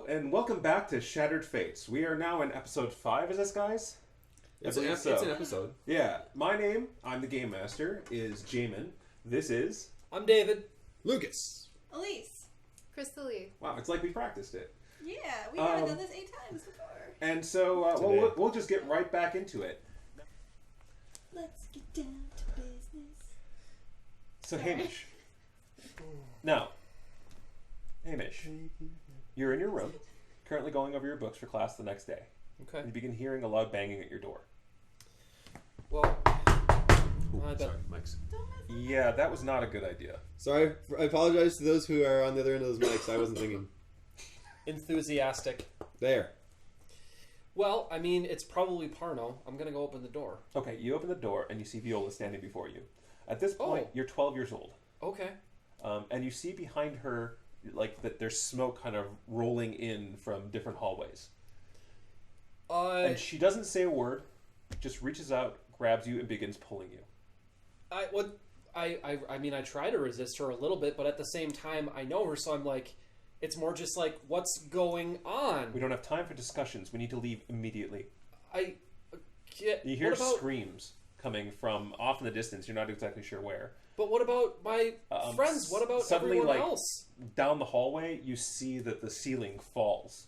and welcome back to Shattered Fates. We are now in episode 5, is this, guys? It's an episode. Yeah. My name, I'm the Game Master, is Jamin. This is... I'm David. Lucas. Elise. Crystal Lee. Wow, it's like we practiced it. Yeah, we haven't done this 8 times before. And so, we'll just get right back into it. Let's get down to business. So, Hamish. Now, Hamish, you're in your room, currently going over your books for class the next day. Okay. You begin hearing a loud banging at your door. Well, Sorry, Mike's. Yeah, that was not a good idea. Sorry, I apologize to those who are on the other end of those mics. I wasn't thinking. enthusiastic. There. Well, I mean, it's probably Parno. I'm going to go open the door. Okay, you open the door and you see Viola standing before you. At this point, you're 12 years old. Okay. And you see behind her, like, that there's smoke kind of rolling in from different hallways. And she doesn't say a word, just reaches out, grabs you, and begins pulling you. I mean, I try to resist her a little bit, but at the same time, I know her, so I'm like, it's more just like, what's going on? We don't have time for discussions. We need to leave immediately. You hear screams coming from off in the distance. You're not exactly sure where. But what about my friends? What about suddenly, everyone like, else? Down the hallway, you see that the ceiling falls.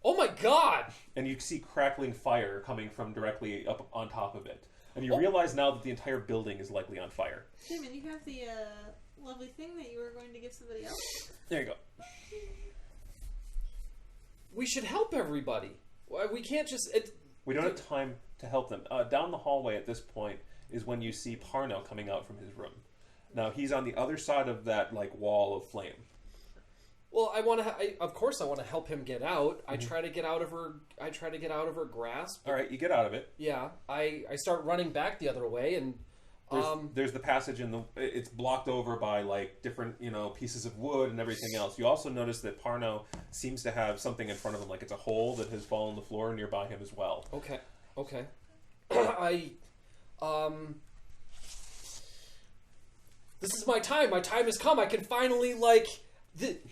Oh my god! And you see crackling fire coming from directly up on top of it. And you realize now that the entire building is likely on fire. Jamin, you have the lovely thing that you were going to give somebody else? There you go. We should help everybody. We can't just... We don't have time to help them. Down the hallway at this point is when you see Parno coming out from his room. Now, he's on the other side of that, like, wall of flame. Well, of course I want to help him get out. Mm-hmm. I try to get out of her grasp. All right, you get out of it. Yeah, I start running back the other way, and there's the passage it's blocked over by, like, different, pieces of wood and everything else. You also notice that Parno seems to have something in front of him, like it's a hole that has fallen on the floor nearby him as well. Okay. This is my time. My time has come. I can finally, like...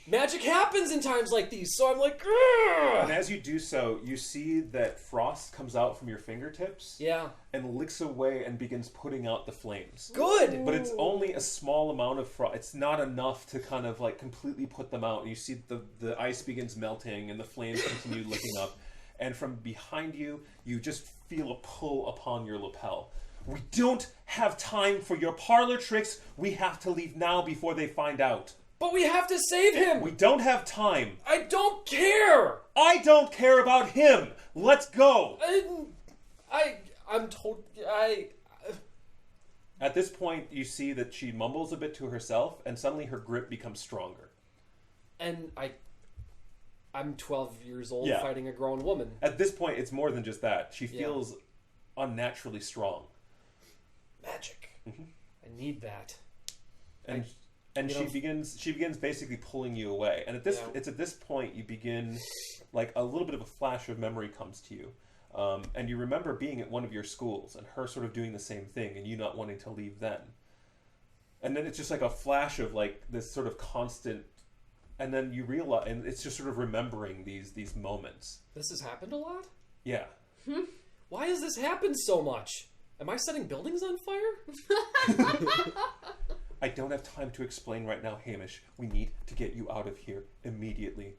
magic happens in times like these, so I'm like, Grr! And as you do so, you see that frost comes out from your fingertips. Yeah. And licks away and begins putting out the flames. Good! But it's only a small amount of frost. It's not enough to kind of, like, completely put them out. You see the ice begins melting and the flames continue licking up. And from behind you, you just feel a pull upon your lapel. We don't have time for your parlor tricks. We have to leave now before they find out. But we have to save him! We don't have time. I don't care! I don't care about him! Let's go! I'm told... At this point, you see that she mumbles a bit to herself, and suddenly her grip becomes stronger. And I'm 12 years old fighting a grown woman. At this point, it's more than just that. She feels unnaturally strong. Magic. Mm-hmm. I need that. And she begins basically pulling you away. And it's at this point you begin, like, a little bit of a flash of memory comes to you. And you remember being at one of your schools and her sort of doing the same thing and you not wanting to leave then. And then it's just like a flash of, like, this sort of constant, and then you realize, and it's just sort of remembering these moments. This has happened a lot? Yeah. Why has this happened so much? Am I setting buildings on fire? I don't have time to explain right now, Hamish. We need to get you out of here immediately.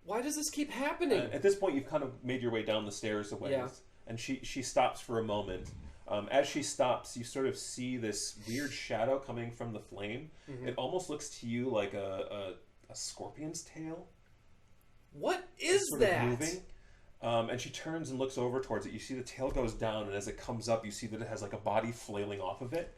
Why does this keep happening? At this point, you've kind of made your way down the stairs a ways. Yeah. And she stops for a moment. As she stops, you sort of see this weird shadow coming from the flame. Mm-hmm. It almost looks to you like a scorpion's tail. What is sort that? Of moving. And she turns and looks over towards it. You see the tail goes down, and as it comes up, you see that it has like a body flailing off of it.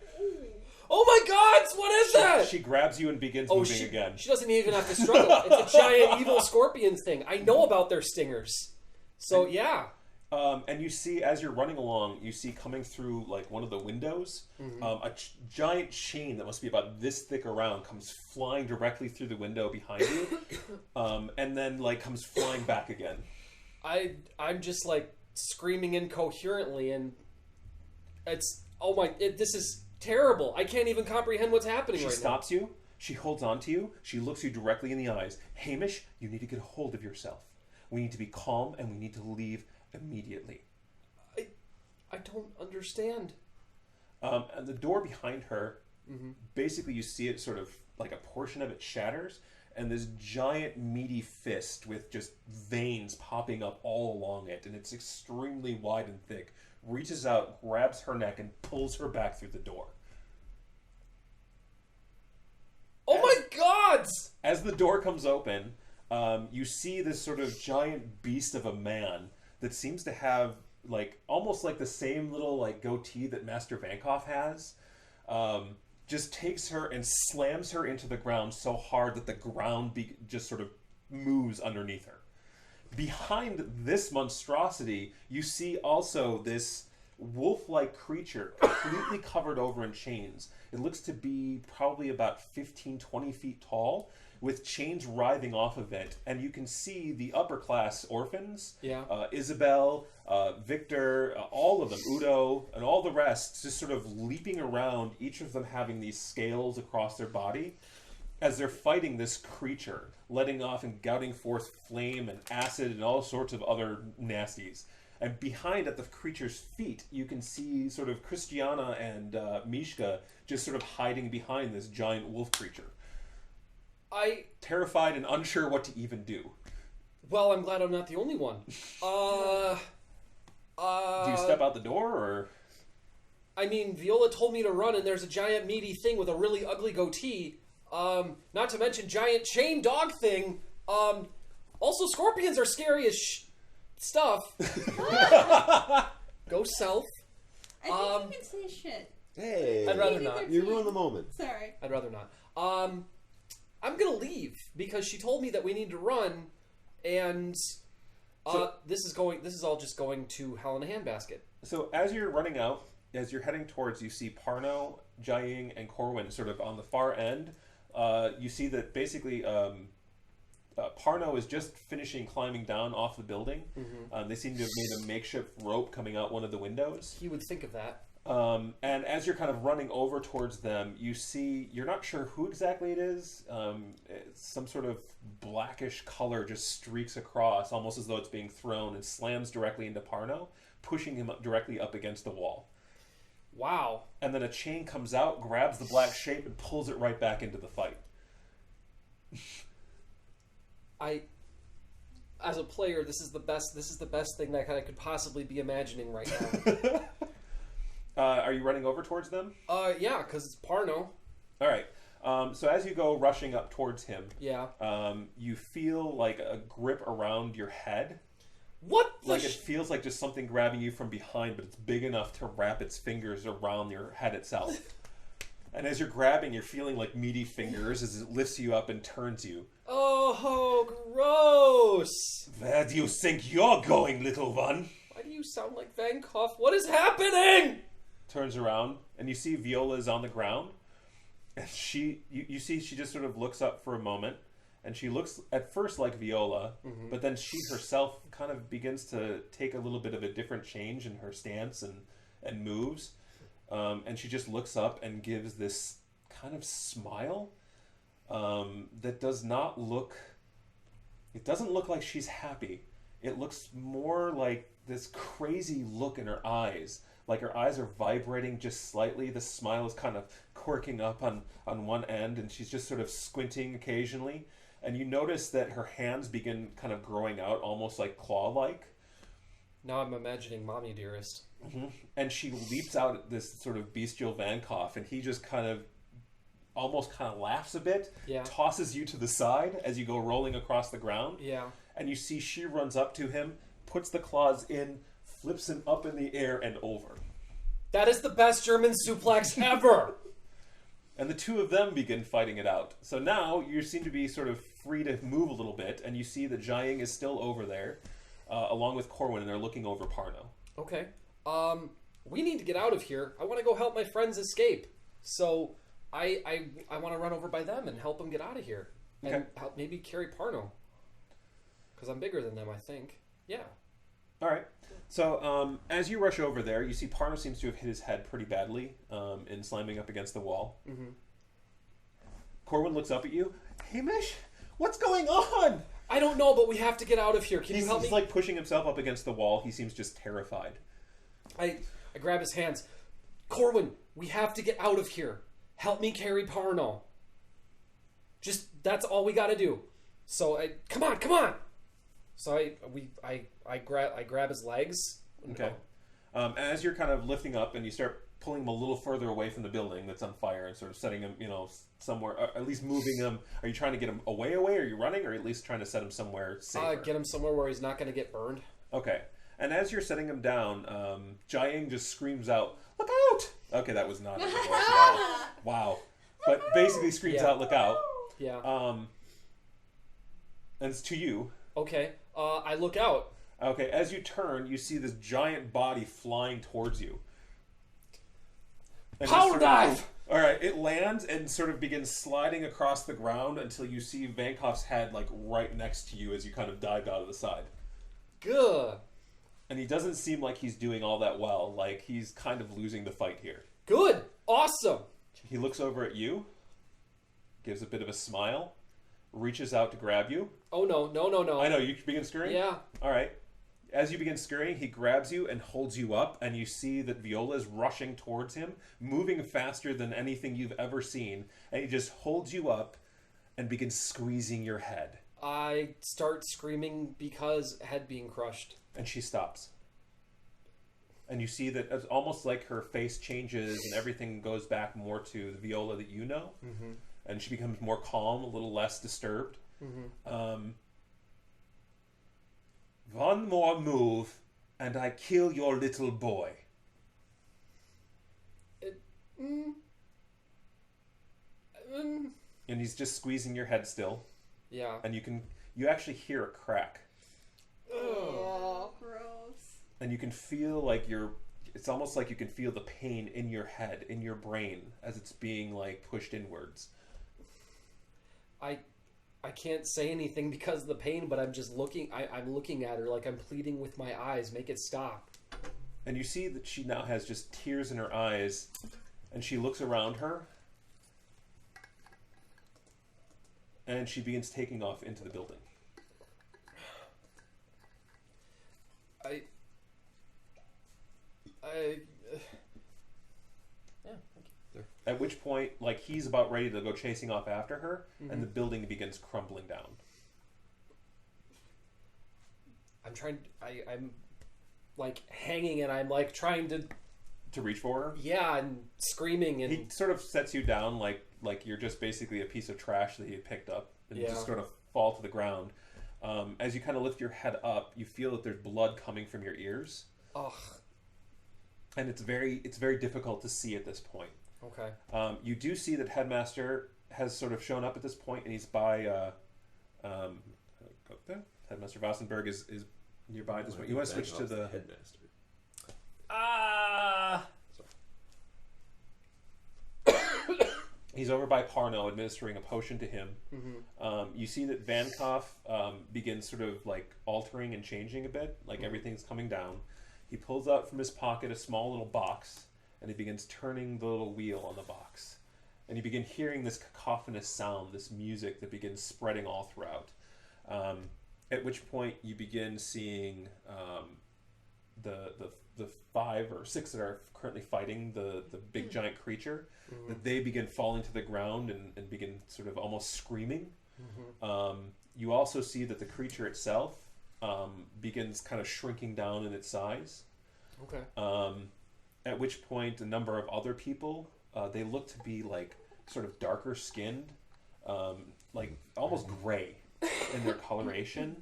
Oh my God! What is that? She grabs you and begins moving again. She doesn't even have to struggle. It's a giant evil scorpion thing. I know about their stingers. So yeah. And you see, as you're running along, you see coming through like one of the windows, a giant chain that must be about this thick around comes flying directly through the window behind you, and then like comes flying back again. I'm just like screaming incoherently, and this is terrible. I can't even comprehend what's happening right now. She stops you. She holds on to you. She looks you directly in the eyes. Hamish, you need to get a hold of yourself. We need to be calm, and we need to leave immediately. I don't understand. And the door behind her, basically you see it sort of like a portion of it shatters, and this giant meaty fist with just veins popping up all along it, and it's extremely wide and thick, reaches out, grabs her neck, and pulls her back through the door. Oh my God! As the door comes open, you see this sort of giant beast of a man that seems to have like almost like the same little like goatee that Master Vankov has. Just takes her and slams her into the ground so hard that the ground just sort of moves underneath her. Behind this monstrosity, you see also this wolf-like creature completely covered over in chains. It looks to be probably about 15, 20 feet tall, with chains writhing off of it. And you can see the upper-class orphans, Isabel, Victor, all of them, Udo, and all the rest, just sort of leaping around, each of them having these scales across their body, as they're fighting this creature, letting off and gouting forth flame and acid and all sorts of other nasties. And behind, at the creature's feet, you can see sort of Christiana and Mishka just sort of hiding behind this giant wolf creature. Terrified and unsure what to even do. Well, I'm glad I'm not the only one. Do you step out the door, or...? I mean, Viola told me to run, and there's a giant meaty thing with a really ugly goatee. Not to mention giant chain dog thing. Also, scorpions are scary as stuff. Go self. I think you can say shit. Hey. I'd rather not. You ruined the moment. Sorry. I'd rather not. I'm gonna leave because she told me that we need to run, and this is all just going to hell in a handbasket. So as you're running out, as you're heading towards, you see Parno, Jiaying, and Corwin sort of on the far end. You see that basically Parno is just finishing climbing down off the building. They seem to have made a makeshift rope coming out one of the windows. He would think of that. And as you're kind of running over towards them, you see, you're not sure who exactly it is. It's some sort of blackish color just streaks across, almost as though it's being thrown, and slams directly into Parno, pushing him directly up against the wall. Wow. And then a chain comes out, grabs the black shape, and pulls it right back into the fight. As a player, this is the best thing that I could possibly be imagining right now. Are you running over towards them? Yeah, because it's Parno. All right. So as you go rushing up towards him, you feel like a grip around your head. What? Like it feels like just something grabbing you from behind, but it's big enough to wrap its fingers around your head itself. And as you're grabbing, you're feeling like meaty fingers as it lifts you up and turns you. Oh, gross! Where do you think you're going, little one? Why do you sound like Vankov? What is happening? Turns around, and you see Viola is on the ground. And you see she just sort of looks up for a moment, and she looks at first like Viola, but then she herself kind of begins to take a little bit of a different change in her stance and moves. And she just looks up and gives this kind of smile that does not look... It doesn't look like she's happy. It looks more like this crazy look in her eyes. Like her eyes are vibrating just slightly. The smile is kind of quirking up on one end, and she's just sort of squinting occasionally. And you notice that her hands begin kind of growing out, almost like claw-like. Now I'm imagining Mommy Dearest. And she leaps out at this sort of bestial Vankov, and he just almost laughs a bit, tosses you to the side as you go rolling across the ground. And you see she runs up to him, puts the claws in, flips him up in the air and over. That is the best German suplex ever! And the two of them begin fighting it out. So now you seem to be sort of free to move a little bit, and you see that Jiaying is still over there, along with Corwin, and they're looking over Parno. Okay. We need to get out of here. I want to go help my friends escape. So I want to run over by them and help them get out of here. And help maybe carry Parno. Because I'm bigger than them, I think. Yeah. All right. So as you rush over there, you see Parno seems to have hit his head pretty badly in slamming up against the wall. Corwin looks up at you. Hamish, what's going on? I don't know, but we have to get out of here. Can you help me? He's like pushing himself up against the wall. He seems just terrified. I grab his hands. Corwin, we have to get out of here. Help me carry Parno. That's all we got to do. So come on. So I grab his legs. Okay. As you're kind of lifting up and you start pulling him a little further away from the building that's on fire and sort of setting him, somewhere, at least moving him. Are you trying to get him away? Are you running, or at least trying to set him somewhere safer? Get him somewhere where he's not going to get burned. Okay. And as you're setting him down, Jiaying just screams out, "Look out!" Okay, that was not a good voice at all. Wow. But basically screams out, "Look out!" Yeah. And it's to you. Okay. I look out. Okay. As you turn, you see this giant body flying towards you. And Power dive! All right, it lands and sort of begins sliding across the ground until you see Vankov's head like right next to you as you kind of dived out of the side. Good. And he doesn't seem like he's doing all that well. Like he's kind of losing the fight here. Good. Awesome. He looks over at you, gives a bit of a smile, reaches out to grab you. Oh, no. I know, you begin scurrying? Yeah. All right. As you begin scurrying, he grabs you and holds you up, and you see that Viola is rushing towards him, moving faster than anything you've ever seen, and he just holds you up and begins squeezing your head. I start screaming because head being crushed. And she stops. And you see that it's almost like her face changes and everything goes back more to the Viola that you know. Mm-hmm. And she becomes more calm, a little less disturbed. Mm-hmm. One more move, and I kill your little boy. And he's just squeezing your head still. Yeah. And you actually hear a crack. Oh, gross. And you can feel like it's almost like you can feel the pain in your head, in your brain, as it's being like pushed inwards. I can't say anything because of the pain, but I'm just looking. I'm looking at her like I'm pleading with my eyes. Make it stop. And you see that she now has just tears in her eyes, and she looks around her, and she begins taking off into the building. At which point, like, he's about ready to go chasing off after her, and the building begins crumbling down. I'm like hanging, and I'm like trying to reach for her. Yeah, and screaming, and he sort of sets you down like you're just basically a piece of trash that he had picked up, and you just sort of fall to the ground. As you kind of lift your head up, you feel that there's blood coming from your ears. Ugh. And it's very difficult to see at this point. Okay. You do see that Headmaster has sort of shown up at this point, and he's by Headmaster Vassenberg is nearby. This point. You want to switch to the Headmaster. He's over by Parno administering a potion to him. Mm-hmm. You see that Vankov begins sort of like altering and changing a bit, like everything's coming down. He pulls out from his pocket a small little box, and he begins turning the little wheel on the box. And you begin hearing this cacophonous sound, this music that begins spreading all throughout. At which point you begin seeing the 5 or 6 that are currently fighting the big giant creature, that they begin falling to the ground and begin sort of almost screaming. You also see that the creature itself begins kind of shrinking down in its size. Okay. At which point a number of other people, they look to be like sort of darker skinned, like almost gray in their coloration.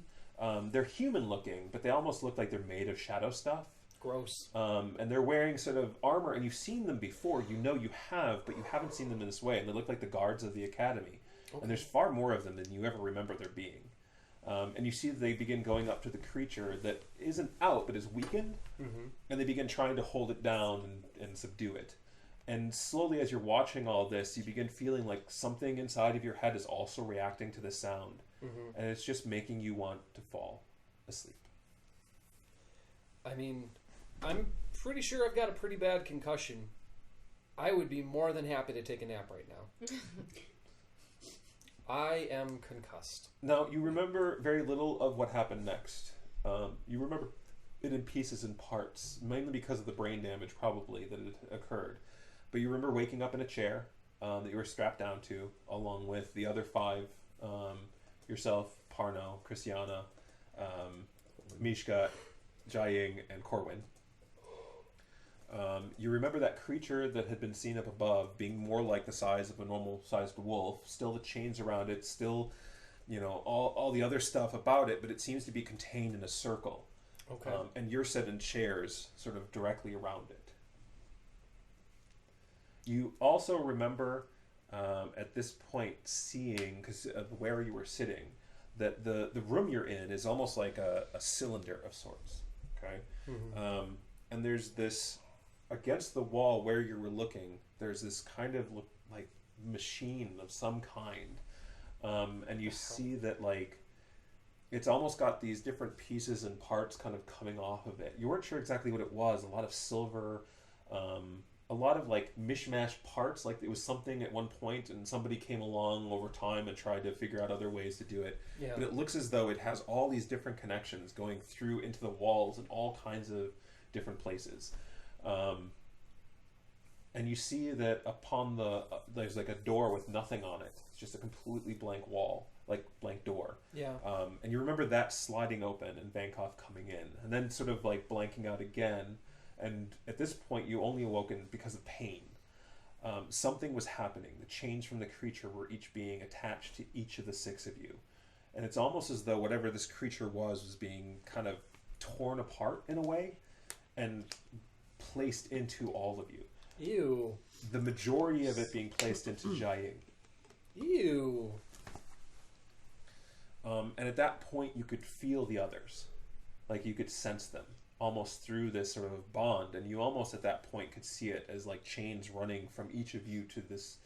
They're human looking, but they almost look like they're made of shadow stuff. Gross. And they're wearing sort of armor, and you've seen them before. You know you have, but you haven't seen them in this way. And they look like the guards of the academy. Okay. And there's far more of them than you ever remember there being. And you see that they begin going up to the creature that isn't out, but is weakened. And they begin trying to hold it down and subdue it. And slowly, as you're watching all this, you begin feeling like something inside of your head is also reacting to the sound. And it's just making you want to fall asleep. I mean, I'm pretty sure I've got a pretty bad concussion. I would be more than happy to take a nap right now. I am concussed. Now, you remember very little of what happened next. You remember it in pieces and parts, mainly because of the brain damage, probably, that had occurred. But you remember waking up in a chair that you were strapped down to, along with the other 5, yourself, Parno, Christiana, Mishka, Jiaying, and Corwin. You remember that creature that had been seen up above being more like the size of a normal-sized wolf, still the chains around it, still, all the other stuff about it, but it seems to be contained in a circle. Okay. And you're set in chairs sort of directly around it. You also remember at this point seeing, because of where you were sitting, that the room you're in is almost like a cylinder of sorts. Okay? Mm-hmm. And there's this, against the wall where you were looking, there's this kind of like machine of some kind. And you see that like it's almost got these different pieces and parts kind of coming off of it. You weren't sure exactly what it was. A lot of silver, a lot of like mishmash parts. Like it was something at one point and somebody came along over time and tried to figure out other ways to do it. Yeah. But it looks as though it has all these different connections going through into the walls in all kinds of different places. And you see that upon there's like a door with nothing on it. It's just a completely blank wall, like blank door. Yeah. And you remember that sliding open and Wankov coming in, and then sort of like blanking out again. And at this point, you only awoken because of pain. Something was happening. The chains from the creature were each being attached to each of the 6 of you. And it's almost as though whatever this creature was being kind of torn apart in a way and placed into all of you. Ew. The majority of it being placed into Jiaying. Ew. And at that point, you could feel the others. Like you could sense them almost through this sort of bond. And you almost at that point could see it as like chains running from each of you to this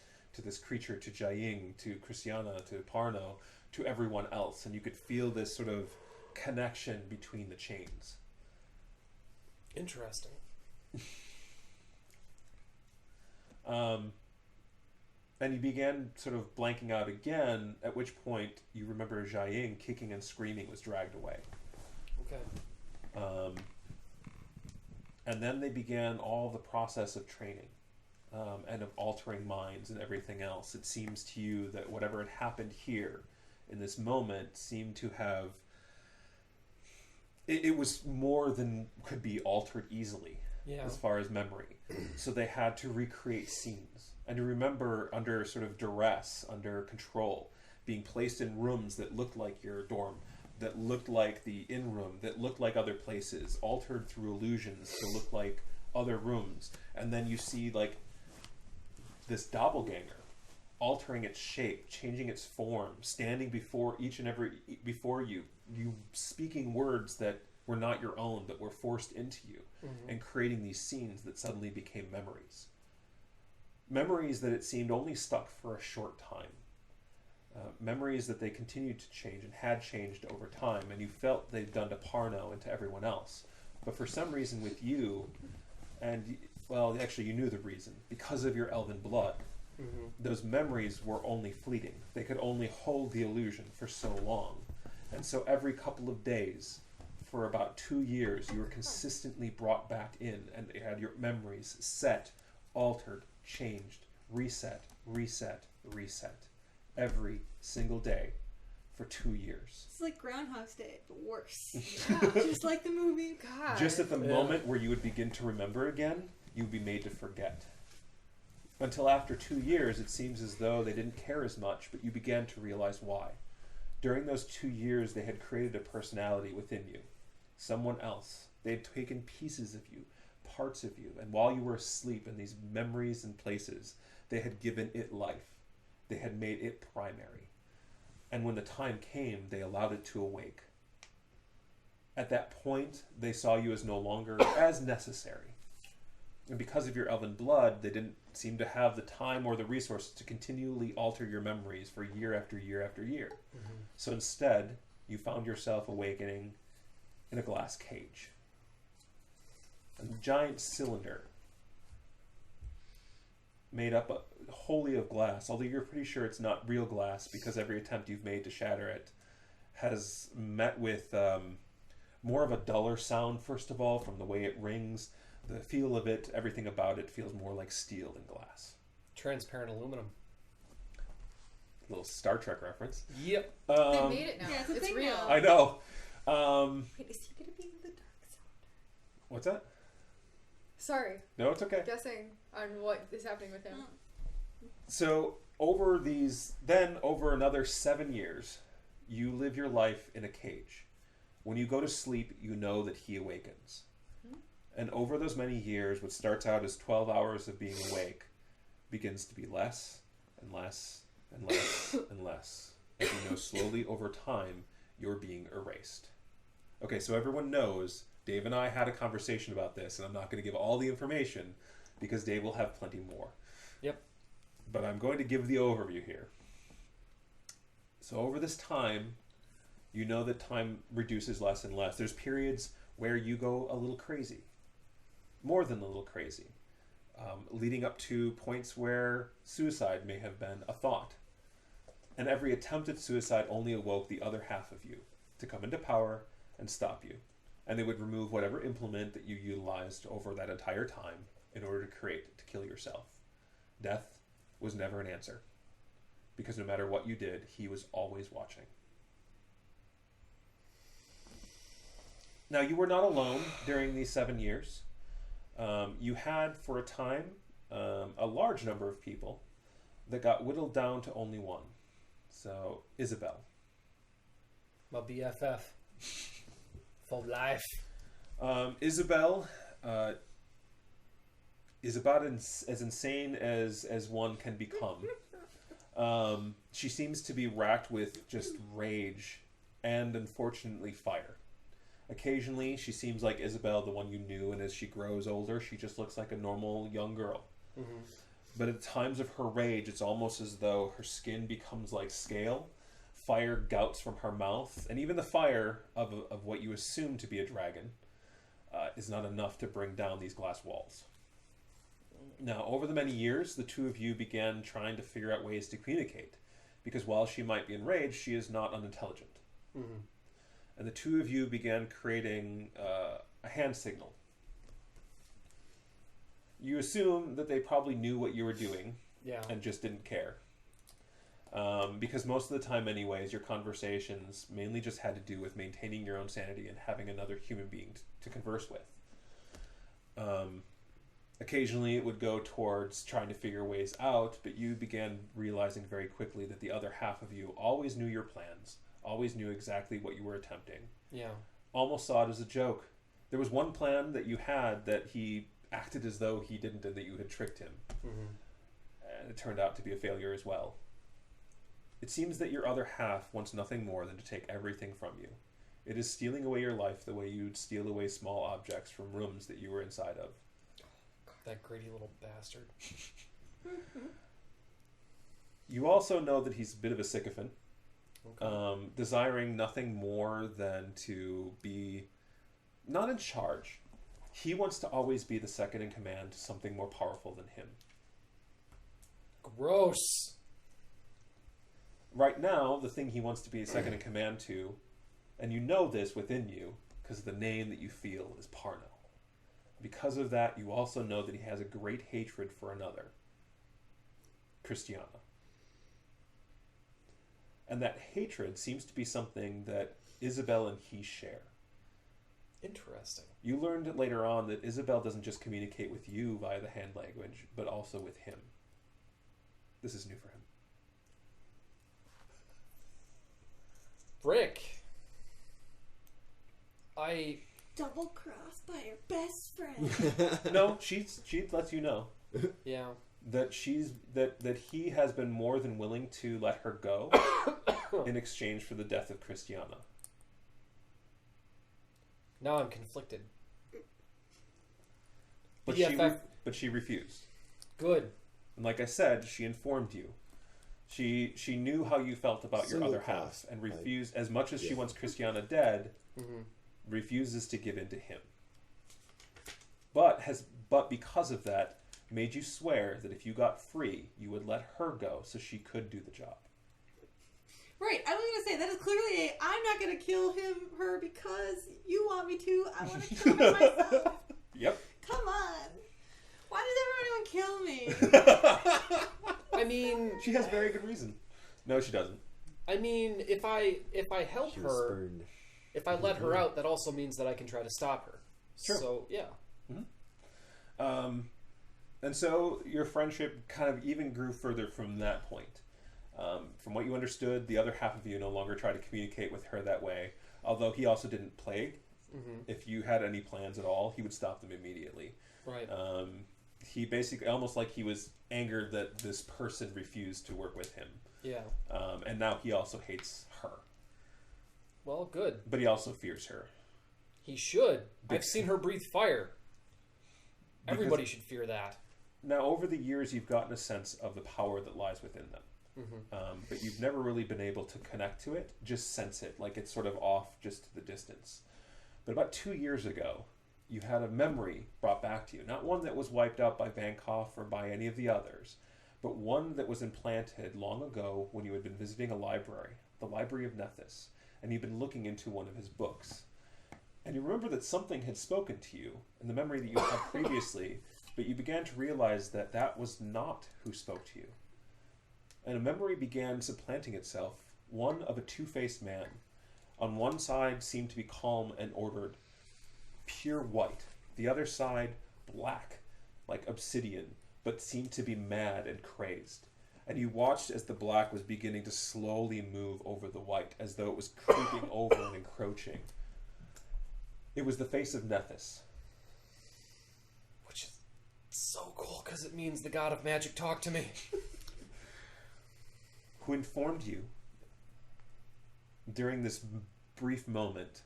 creature, to Jiaying, to Christiana, to Parno, to everyone else. And you could feel this sort of connection between the chains. Interesting. And you began sort of blanking out again, at which point you remember Jiaying kicking and screaming was dragged away. Okay. And then they began all the process of training and of altering minds and everything else. It seems to you that whatever had happened here in this moment seemed to have... It was more than could be altered easily. Yeah. As far as memory. So they had to recreate scenes. And to remember under sort of duress, under control, being placed in rooms that looked like your dorm, that looked like the in-room, that looked like other places, altered through illusions to look like other rooms. And then you see like this doppelganger altering its shape, changing its form, standing before before you speaking words that were not your own, that were forced into you, and creating these scenes that suddenly became memories. Memories that it seemed only stuck for a short time. Memories that they continued to change and had changed over time, and you felt they'd done to Parno and to everyone else. But for some reason with you, and, well, actually you knew the reason, because of your elven blood, those memories were only fleeting. They could only hold the illusion for so long. And so every couple of days, for about 2 years, you were consistently brought back in, and you had your memories set, altered, changed, reset, reset, reset. Every single day for 2 years. It's like Groundhog's Day, but worse. Just like the movie. God. Just at the moment where you would begin to remember again, you would be made to forget. Until after 2 years, it seems as though they didn't care as much, but you began to realize why. During those 2 years, they had created a personality within you. Someone else. They had taken pieces of you, parts of you, and while you were asleep in these memories and places, they had given it life. They had made it primary. And when the time came, they allowed it to awake. At that point, they saw you as no longer as necessary. And because of your elven blood, they didn't seem to have the time or the resources to continually alter your memories for year after year after year. So instead, you found yourself awakening in a glass cage. A giant cylinder made up wholly of glass, although you're pretty sure it's not real glass because every attempt you've made to shatter it has met with more of a duller sound, first of all, from the way it rings. The feel of it, everything about it feels more like steel than glass. Transparent aluminum. Little Star Trek reference. Yep. They made it now. Yeah, it's a thing real. now. I know. Wait, is he gonna be in the dark zone? What's that? Sorry, No, it's okay. guessing on what is happening with him. So over another 7 years, you live your life in a cage. When you go to sleep, you know that he awakens. And over those many years, what starts out as 12 hours of being awake begins to be less and less and less and less. As you know, slowly over time, you're being erased. Okay, so everyone knows Dave and I had a conversation about this, and I'm not going to give all the information because Dave will have plenty more. Yep. But I'm going to give the overview here. So over this time, you know that time reduces less and less. There's periods where you go a little crazy. More than a little crazy. Leading up to points where suicide may have been a thought. And every attempt at suicide only awoke the other half of you to come into power and stop you. And they would remove whatever implement that you utilized over that entire time in order to kill yourself. Death was never an answer. Because no matter what you did, he was always watching. Now, you were not alone during these 7 years. You had, for a time, a large number of people that got whittled down to only one. So, Isabel. My BFF. For life. Isabel is about as insane as one can become. She seems to be racked with just rage and, unfortunately, fire. Occasionally, she seems like Isabel, the one you knew, and as she grows older, she just looks like a normal young girl. Mm-hmm. But at times of her rage, it's almost as though her skin becomes like scale, fire gouts from her mouth, and even the fire of what you assume to be a dragon is not enough to bring down these glass walls. Now, over the many years, the two of you began trying to figure out ways to communicate, because while she might be enraged, she is not unintelligent. Mm-hmm. And the two of you began creating a hand signal. You assume that they probably knew what you were doing and just didn't care. Because most of the time anyways, your conversations mainly just had to do with maintaining your own sanity and having another human being to converse with. Occasionally it would go towards trying to figure ways out, but you began realizing very quickly that the other half of you always knew your plans, always knew exactly what you were attempting. Yeah. Almost saw it as a joke. There was one plan that you had that he acted as though he didn't and that you had tricked him. Mm-hmm. And it turned out to be a failure as well. It seems that your other half wants nothing more than to take everything from you. It is stealing away your life the way you'd steal away small objects from rooms that you were inside of. That greedy little bastard. You also know that he's a bit of a sycophant. Okay. Desiring nothing more than to be not in charge. He wants to always be the second in command to something more powerful than him. Gross. Right now, the thing he wants to be second in command to, and you know this within you, because of the name that you feel, is Parno. Because of that, you also know that he has a great hatred for another, Christiana. And that hatred seems to be something that Isabel and he share. Interesting. You learned later on that Isabel doesn't just communicate with you via the hand language, but also with him. This is new for him. Brick. I... Double crossed by your best friend. No, she lets you know. Yeah. That that he has been more than willing to let her go in exchange for the death of Christiana. Now I'm conflicted. But she refused. Good. And like I said, she informed you. She knew how you felt about your other half and refused, as much as she wants Christiana dead, refuses to give in to him. But because of that, made you swear that if you got free, you would let her go so she could do the job. Right, I was going to say, that is clearly a, I'm not going to kill her because you want me to. I want to kill her myself. Yep. Come on. Why does everyone kill me? I mean, She has very good reason. No, she doesn't. I mean, if I help She was her, spurned. if I let her out, that also means that I can try to stop her. Sure. So yeah. And so your friendship kind of even grew further from that point. From what you understood, the other half of you no longer tried to communicate with her that way, although he also didn't plague. If you had any plans at all, he would stop them immediately. Right. He basically, almost like he was angered that this person refused to work with him. Yeah. And now he also hates her. Well, good. But he also fears her. He should. I've seen her breathe fire. Everybody should fear that. Now, over the years, you've gotten a sense of the power that lies within them. But you've never really been able to connect to it, just sense it, like it's sort of off just to the distance. But about 2 years ago, you had a memory brought back to you. Not one that was wiped out by Wankov or by any of the others, but one that was implanted long ago when you had been visiting a library, the Library of Nethys, and you'd been looking into one of his books. And you remember that something had spoken to you in the memory that you had previously, but you began to realize that that was not who spoke to you. And a memory began supplanting itself, one of a two-faced man. On one side seemed to be calm and ordered, pure white. The other side, black, like obsidian, but seemed to be mad and crazed. And you watched as the black was beginning to slowly move over the white, as though it was creeping over and encroaching. It was the face of Nethys. Which is so cool because it means the god of magic talked to me. Who informed you during this brief moment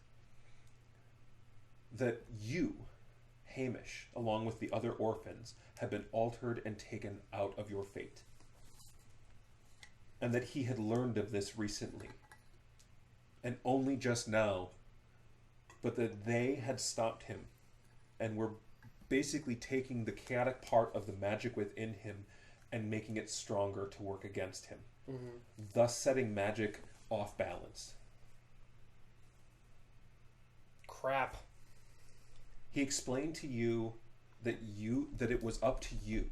that you, Hamish, along with the other orphans, had been altered and taken out of your fate. And that he had learned of this recently. And only just now. But that they had stopped him and were basically taking the chaotic part of the magic within him and making it stronger to work against him. Thus setting magic off balance. Crap. He explained to you that it was up to you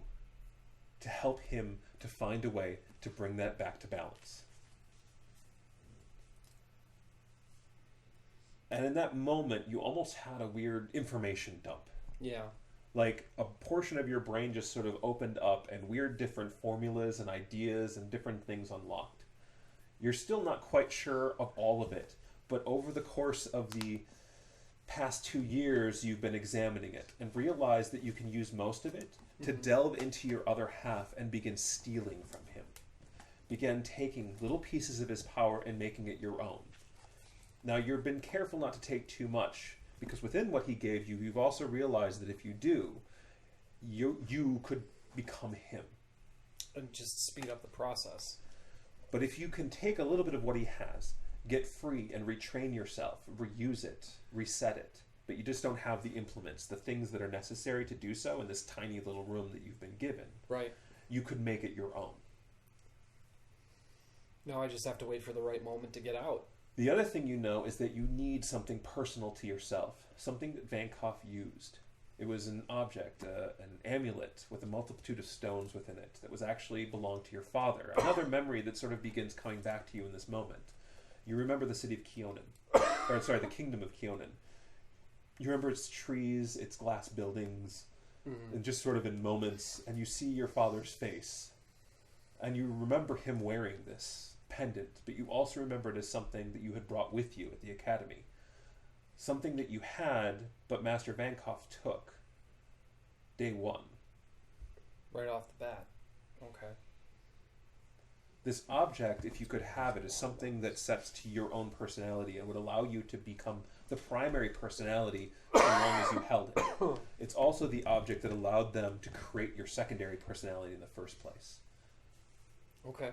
to help him to find a way to bring that back to balance. And in that moment, you almost had a weird information dump. Yeah. Like a portion of your brain just sort of opened up and weird different formulas and ideas and different things unlocked. You're still not quite sure of all of it, but over the course of the past 2 years, you've been examining it and realized that you can use most of it to delve into your other half and begin stealing from him. Begin taking little pieces of his power and making it your own. Now, you've been careful not to take too much, because within what he gave you, you've also realized that if you do, you could become him. And just speed up the process. But if you can take a little bit of what he has, get free and retrain yourself, reuse it, reset it, but you just don't have the implements, the things that are necessary to do so in this tiny little room that you've been given, Right. you could make it your own. Now I just have to wait for the right moment to get out. The other thing you know is that you need something personal to yourself, something that Wankov used. It was an object, an amulet with a multitude of stones within it that was actually belonged to your father. Another memory that sort of begins coming back to you in this moment. You remember the city of the kingdom of Keonan. You remember its trees, its glass buildings, and just sort of in moments, and you see your father's face. And you remember him wearing this pendant, but you also remember it as something that you had brought with you at the academy. Something that you had, but Master Wankov took. Day one. Right off the bat. Okay. This object, if you could have it, is something that sets to your own personality and would allow you to become the primary personality so long as you held it. It's also the object that allowed them to create your secondary personality in the first place. Okay.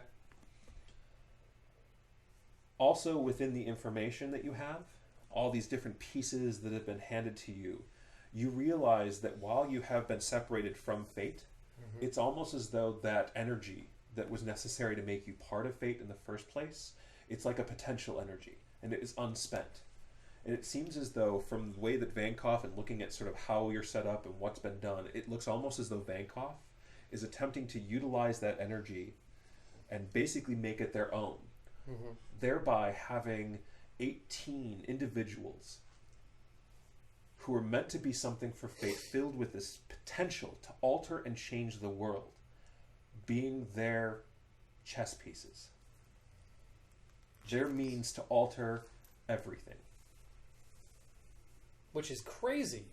Also, within the information that you have, all these different pieces that have been handed to you, you realize that while you have been separated from fate, it's almost as though that energy that was necessary to make you part of fate in the first place, it's like a potential energy, and it is unspent. And it seems as though, from the way that Vankov, and looking at sort of how you're set up and what's been done, it looks almost as though Vankov is attempting to utilize that energy and basically make it their own, thereby having 18 individuals who are meant to be something for fate, filled with this potential to alter and change the world, being their chess pieces, their means to alter everything. Which is crazy.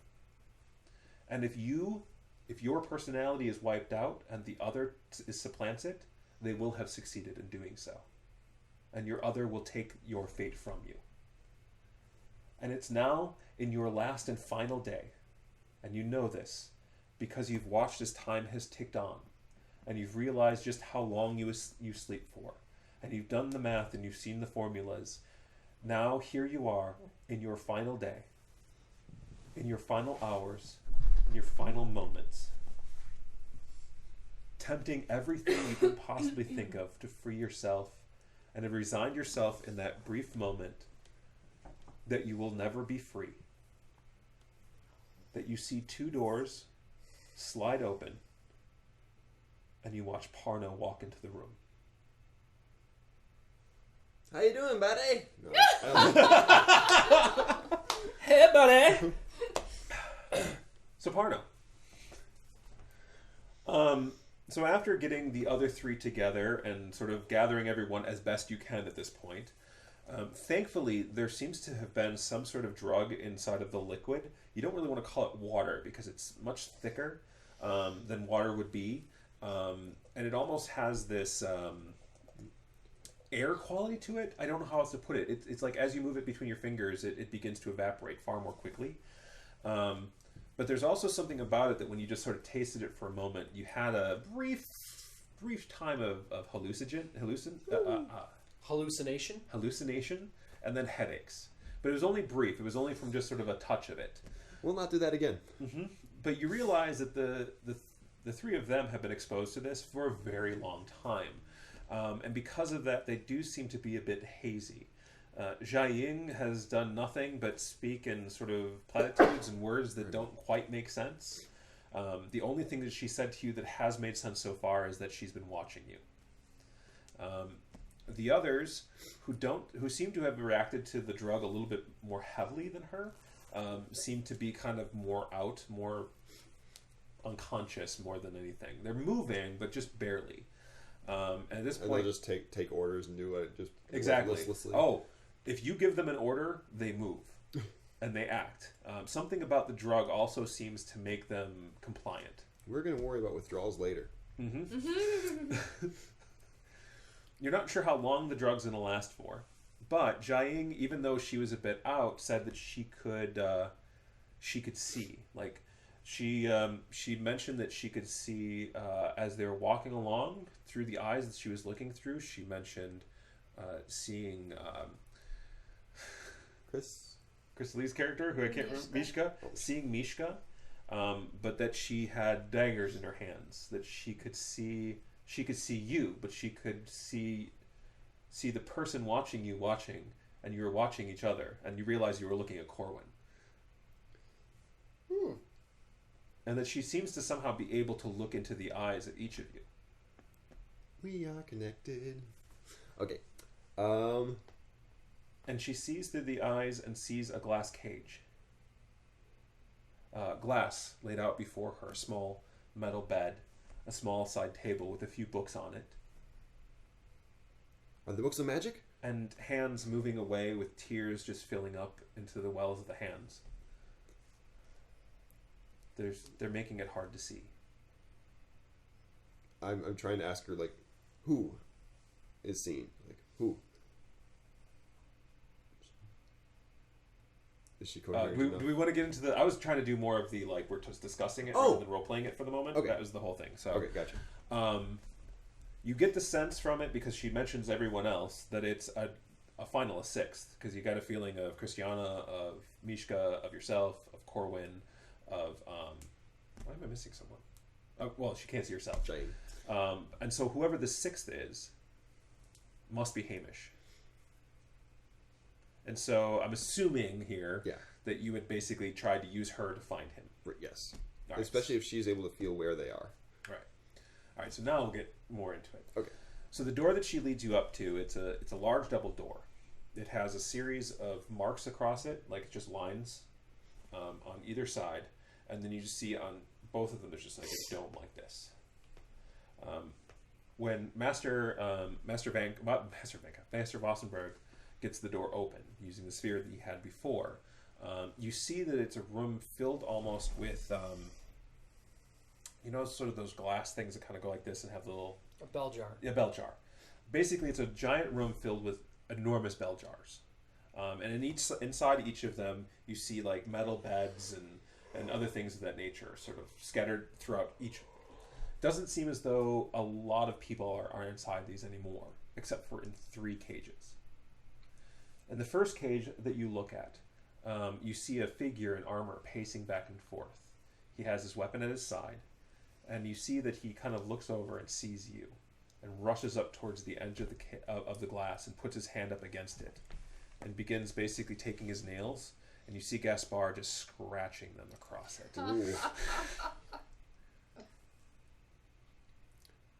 And if your personality is wiped out and the other supplants it, they will have succeeded in doing so. And your other will take your fate from you. And it's now in your last and final day. And you know this because you've watched as time has ticked on. And you've realized just how long you sleep for. And you've done the math and you've seen the formulas. Now here you are in your final day. In your final hours, in your final moments, tempting everything you can possibly think of to free yourself and have resigned yourself in that brief moment that you will never be free. That you see two doors slide open and you watch Parno walk into the room. How you doing, buddy? Hey, buddy! So Parno. So after getting the other three together and sort of gathering everyone as best you can at this point, thankfully there seems to have been some sort of drug inside of the liquid. You don't really want to call it water because it's much thicker than water would be. And it almost has this air quality to it. I don't know how else to put it. It's like as you move it between your fingers, it begins to evaporate far more quickly. But there's also something about it that when you just sort of tasted it for a moment, you had a brief time of hallucination, and then headaches. But it was only brief. It was only from just sort of a touch of it. We'll not do that again. But you realize that the three of them have been exposed to this for a very long time. And because of that, they do seem to be a bit hazy. Jiaying has done nothing but speak in sort of platitudes and words that don't quite make sense. The only thing that she said to you that has made sense so far is that she's been watching you. The others, who seem to have reacted to the drug a little bit more heavily than her, seem to be kind of more unconscious more than anything. They're moving, but just barely. And at this point, they'll just take orders and do it just exactly. listlessly. Oh, if you give them an order, they move and they act. Something about the drug also seems to make them compliant. We're going to worry about withdrawals later. You're not sure how long the drug's going to last for, but Jiaying, even though she was a bit out, said that she could see. Like she mentioned that she could see as they were walking along through the eyes that she was looking through. She mentioned seeing Chris Lee's character, who I can't remember, Mishka, seeing Mishka, but that she had daggers in her hands. That she could see you, but she could see the person watching you, and you were watching each other, and you realized you were looking at Corwin. And that she seems to somehow be able to look into the eyes of each of you. We are connected. Okay. And she sees through the eyes and sees a glass cage. Glass laid out before her, a small metal bed, a small side table with a few books on it. Are the books of magic? And hands moving away with tears just filling up into the wells of the hands. They're making it hard to see. I'm trying to ask her, like, who is seen? Like, who? Is she coherent enough? Do we want to get into the... I was trying to do more of the, like, we're just discussing it rather than role-playing it for the moment. Okay. That was the whole thing. So, okay, gotcha. You get the sense from it, because she mentions everyone else, that it's a final, a sixth, because you got a feeling of Christiana, of Mishka, of yourself, of Corwin, of... why am I missing someone? Well, she can't see herself. Jane. And so whoever the sixth is must be Hamish. And so I'm assuming here that you had basically tried to use her to find him. Yes. Right. Especially if she's able to feel where they are. Right. All right. So now we'll get more into it. Okay. So the door that she leads you up to, it's a large double door. It has a series of marks across it, like just lines on either side, and then you just see on both of them there's just like a dome like this. When Master Vossenberg gets the door open using the sphere that he had before, you see that it's a room filled almost with, sort of those glass things that kind of go like this and have the little... A bell jar. Yeah, bell jar. Basically, it's a giant room filled with enormous bell jars. And inside each of them, you see like metal beds and other things of that nature sort of scattered throughout each. Doesn't seem as though a lot of people are inside these anymore, except for in 3 cages. In the first cage that you look at, you see a figure in armor pacing back and forth. He has his weapon at his side, and you see that he kind of looks over and sees you, and rushes up towards the edge of the glass and puts his hand up against it, and begins basically taking his nails, and you see Gaspar just scratching them across it. Ooh.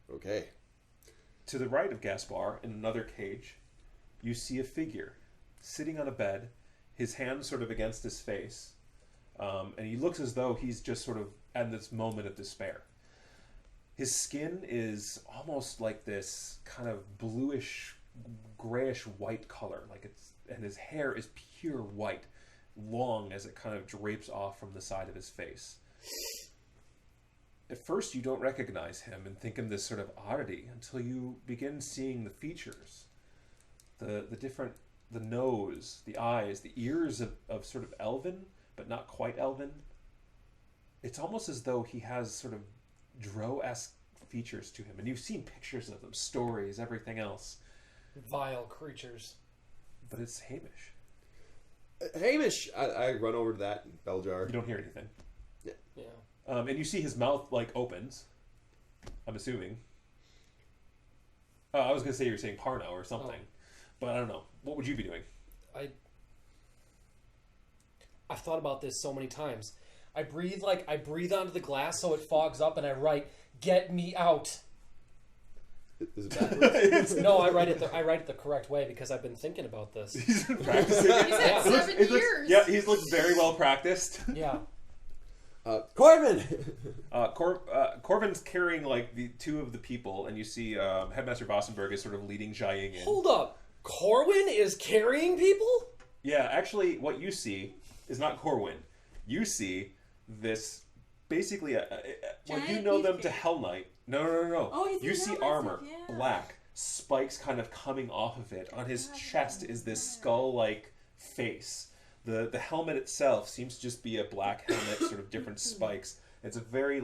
Okay. To the right of Gaspar, in another cage, you see a figure sitting on a bed, his hand sort of against his face, and he looks as though he's just sort of at this moment of despair. His skin is almost like this kind of bluish, grayish white color, and his hair is pure white, long as it kind of drapes off from the side of his face. At first, you don't recognize him and think him this sort of oddity until you begin seeing the features, the nose, the eyes, the ears of sort of elven, but not quite elven. It's almost as though he has sort of Drow-esque features to him, and you've seen pictures of them, stories, everything else. Vile creatures. But it's Hamish. Hamish! I run over to that bell jar. You don't hear anything. Yeah. And you see his mouth opens. I'm assuming. I was going to say you were saying Parno or something, but I don't know. What would you be doing? I've thought about this so many times. I breathe onto the glass so it fogs up, and I write, "Get me out." Is it backwards? No, I write it the correct way because I've been thinking about this. He's been practicing. He's had 7 years. Yeah, he's looked very well practiced. Yeah. Corvin! Corvin's carrying the 2 of the people, and you see Headmaster Vossenberg is sort of leading Jiaying in. Hold up. Corwin is carrying people? Yeah, actually, what you see is not Corwin. You see this basically you know them to Hell Knight. No. Oh, you see massive, armor, yeah. black, spikes kind of coming off of it. On his chest is this skull-like face. The helmet itself seems to just be a black helmet, sort of different spikes. It's a very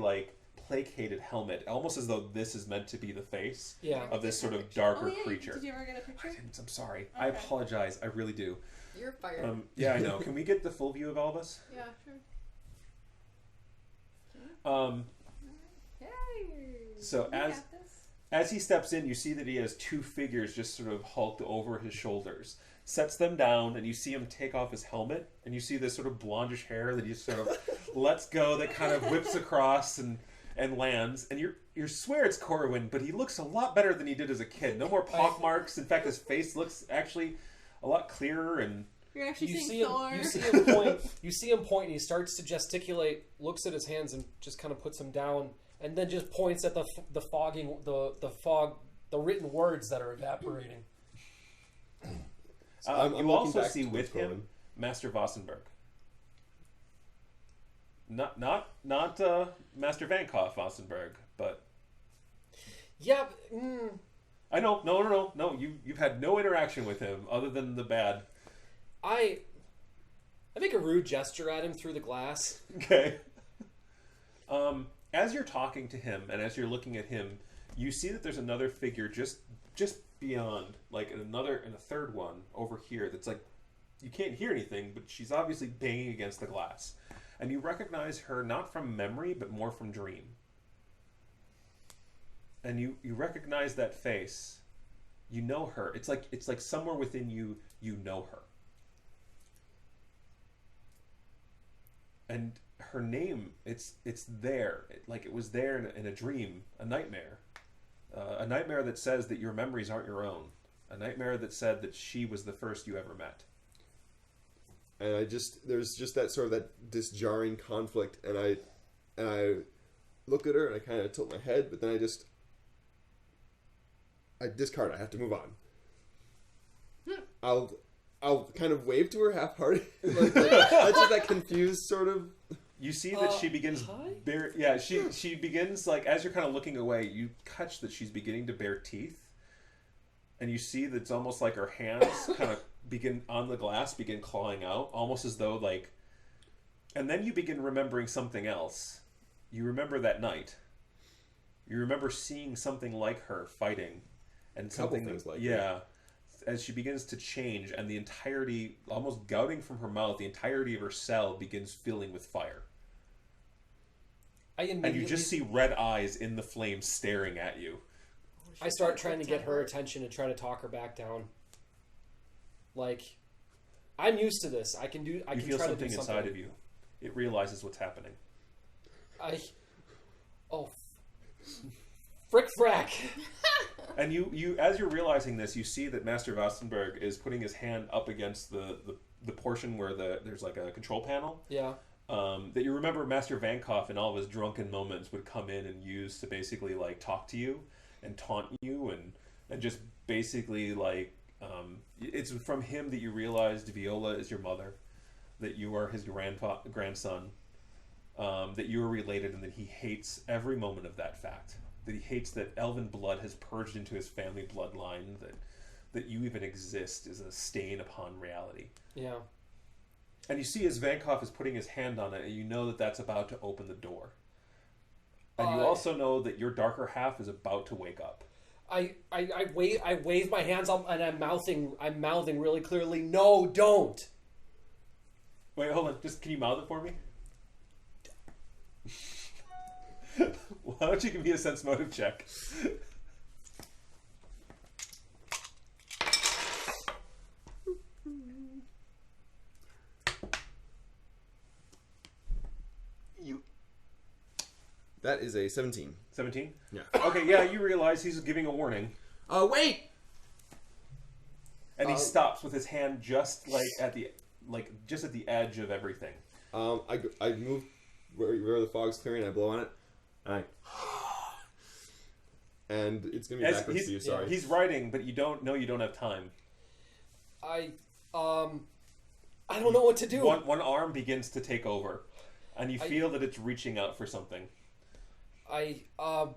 placated helmet, almost as though this is meant to be the face of this sort of darker creature. Did you ever get a picture? I didn't. I'm sorry. Okay. I apologize. I really do. You're fired. Yeah, I know. Can we get the full view of all of us? Yeah, sure. So as he steps in, you see that he has 2 figures just sort of hulked over his shoulders. Sets them down, and you see him take off his helmet, and you see this sort of blondish hair that he sort of lets go, that kind of whips across and lands. And you swear it's Corwin, but he looks a lot better than he did as a kid. No more pockmarks. In fact, his face looks actually a lot clearer. And you're actually you seeing Thor. You see him point, and he starts to gesticulate, looks at his hands, and just kind of puts them down, and then just points at the written words that are evaporating. You also see with him Master Vossenberg. Not Master Wankov Vossenberg, but yeah. I know. No. You've had no interaction with him other than the bad. I make a rude gesture at him through the glass. Okay. As you're talking to him and as you're looking at him, you see that there's another figure just beyond, in a third one over here that's you can't hear anything, but she's obviously banging against the glass. And you recognize her not from memory, but more from dream. and you recognize that face. You know her. It's like somewhere within you, you know her. And her name, it's there. Like it was there in a dream, a nightmare. A nightmare that says that your memories aren't your own. A nightmare that said that she was the first you ever met. And there's just that sort of this jarring conflict, and I look at her and I kind of tilt my head, but then I discard. I have to move on. I'll kind of wave to her half-hearted, like that's just that confused sort of. You see that she begins. She begins like as you're kind of looking away. You catch that she's beginning to bare teeth, and you see that it's almost like her hands kind of begin on the glass, begin clawing out, almost as though like. And then you begin remembering something else. You remember that night. You remember seeing something like her fighting, and something things like that. As she begins to change, and the entirety, almost gouting from her mouth, the entirety of her cell begins filling with fire. And you just see red eyes in the flames staring at you. I start trying to get her attention and try to talk her back down. Like, I'm used to this. I can feel something try to do something inside of you. It realizes what's happening. Frick frack. And you as you're realizing this, you see that Master Vastenberg is putting his hand up against the portion where there's like a control panel. Yeah. That you remember Master Wankov in all of his drunken moments would come in and use to basically like talk to you and taunt you and just basically like it's from him that you realized Viola is your mother, that you are his grandson, that you are related, and that he hates every moment of that fact. That he hates that elven blood has purged into his family bloodline, that you even exist is a stain upon reality. Yeah. And you see as Vankov is putting his hand on it, and you know that that's about to open the door. And you also know that your darker half is about to wake up. I wave my hands up, and I'm mouthing really clearly, no, don't. Wait, hold on. Just can you mouth it for me? Why don't you give me a sense motive check? That is a 17. 17? Yeah. Okay, yeah, you realize he's giving a warning. Oh, wait! And he stops with his hand just like at the edge of everything. I move where the fog's clearing, I blow on it. And it's gonna be backwards to you. Sorry. He's writing, but you don't have time. I don't know what to do. One arm begins to take over, and you feel that it's reaching out for something. The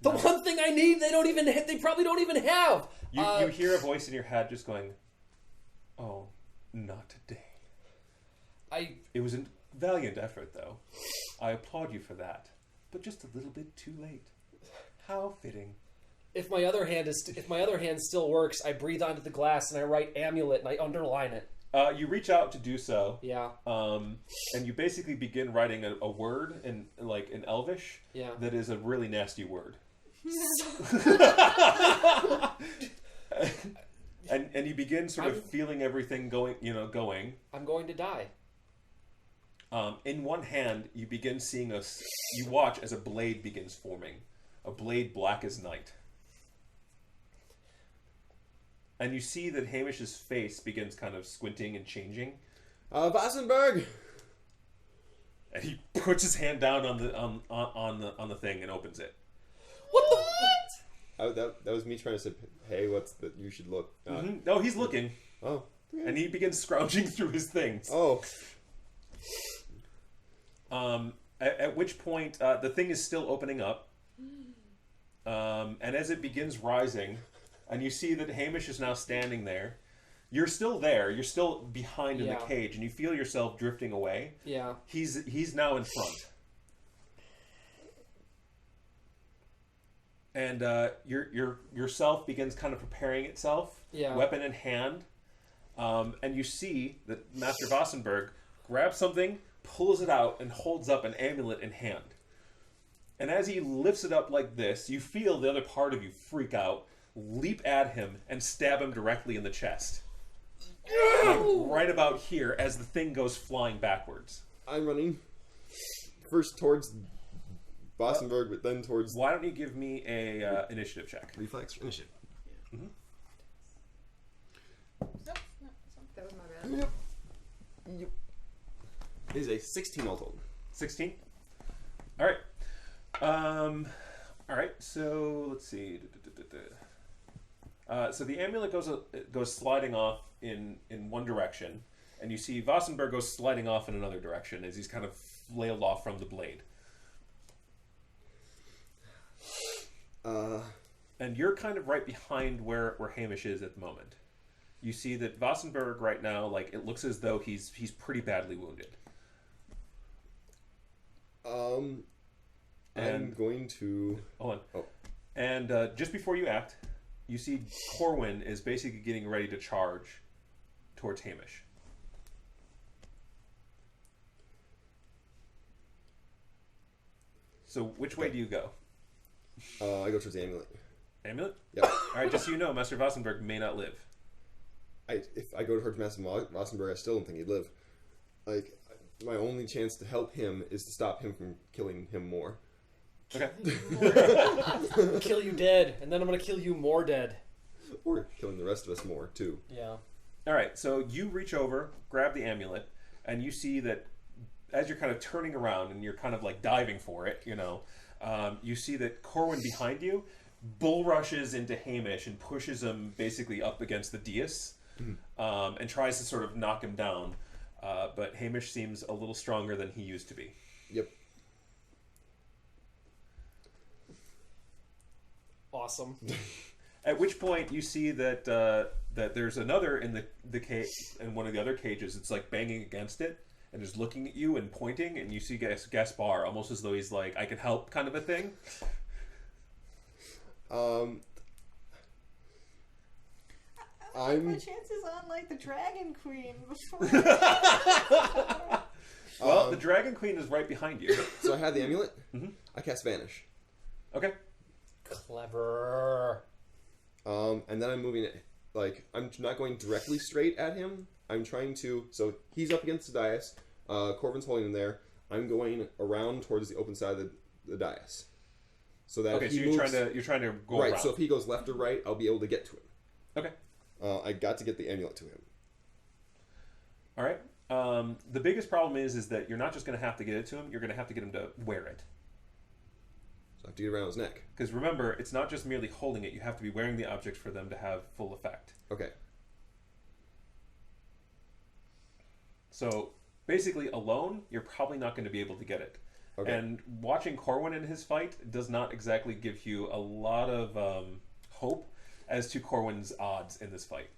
one thing I need, they probably don't even have. You hear a voice in your head just going, "Oh, not today." It was a valiant effort, though. I applaud you for that, but just a little bit too late. How fitting. If my other hand still works, I breathe onto the glass and I write amulet and I underline it. You reach out to do so. Yeah. And you basically begin writing a word in Elvish. Yeah. That is a really nasty word. and you begin sort of feeling everything going. I'm going to die. In one hand, you begin seeing you watch as a blade begins forming. A blade black as night. And you see that Hamish's face begins kind of squinting and changing. Vassenberg! And he puts his hand down on the thing and opens it. What the? That was me trying to say, hey, you should look. No, he's looking. Oh. And he begins scrounging through his things. Oh. At which point, the thing is still opening up. And as it begins rising, and you see that Hamish is now standing there, you're still there. You're still behind in the cage, and you feel yourself drifting away. Yeah. He's now in front. And yourself begins kind of preparing itself, weapon in hand. And you see that Master Vassenberg grabs something, pulls it out, and holds up an amulet in hand. And as he lifts it up like this, you feel the other part of you freak out, leap at him, and stab him directly in the chest. Like right about here as the thing goes flying backwards. I'm running first towards Bossenberg, but then towards... Why don't you give me a initiative check? Reflex initiative. Nope, that was my bad. Yep. It is a 16 all told. 16? Alright. Alright, so let's see. So the amulet goes sliding off in one direction, and you see Wassenberg goes sliding off in another direction as he's kind of flailed off from the blade. And you're kind of right behind where Hamish is at the moment. You see that Wassenberg right now, like, it looks as though he's pretty badly wounded. I'm going to... Hold on. Oh. And just before you act, you see Corwin is basically getting ready to charge towards Hamish. So which way do you go? I go towards the amulet. Amulet? Yeah. Alright, just so you know, Master Wassenberg may not live. If I go towards Master Wassenberg, I still don't think he'd live. Like, my only chance to help him is to stop him from killing him more. Okay. Kill you dead, and then I'm gonna kill you more dead. Or killing the rest of us more, too. Yeah. Alright, so you reach over, grab the amulet, and you see that as you're kind of turning around and you're kind of like diving for it, you know, you see that Corwin behind you bull rushes into Hamish and pushes him basically up against the dais, and tries to sort of knock him down. But Hamish seems a little stronger than he used to be. Yep. Awesome. At which point you see that that there's another in the cage, in one of the other cages. It's like banging against it and is looking at you and pointing, and you see Gaspar almost as though he's like, I can help kind of a thing. I'm... My chances on like the Dragon Queen before. Well, the Dragon Queen is right behind you. So I had the amulet. Mm-hmm. I cast Vanish. Okay. Clever. And then I'm moving it. Like, I'm not going directly straight at him. I'm trying to... So he's up against the dais. Corvin's holding him there. I'm going around towards the open side of the dais. So that okay, if he so moves, you're trying to go right, around. so if he goes left or right, I'll be able to get to him. Okay. I got to get the amulet to him. All right. The biggest problem is that you're not just going to have to get it to him. You're going to have to get him to wear it. So I have to get it around his neck. Because remember, it's not just merely holding it. You have to be wearing the object for them to have full effect. Okay. So basically, alone, you're probably not going to be able to get it. Okay. And watching Corwin in his fight does not exactly give you a lot of hope as to Corwin's odds in this fight.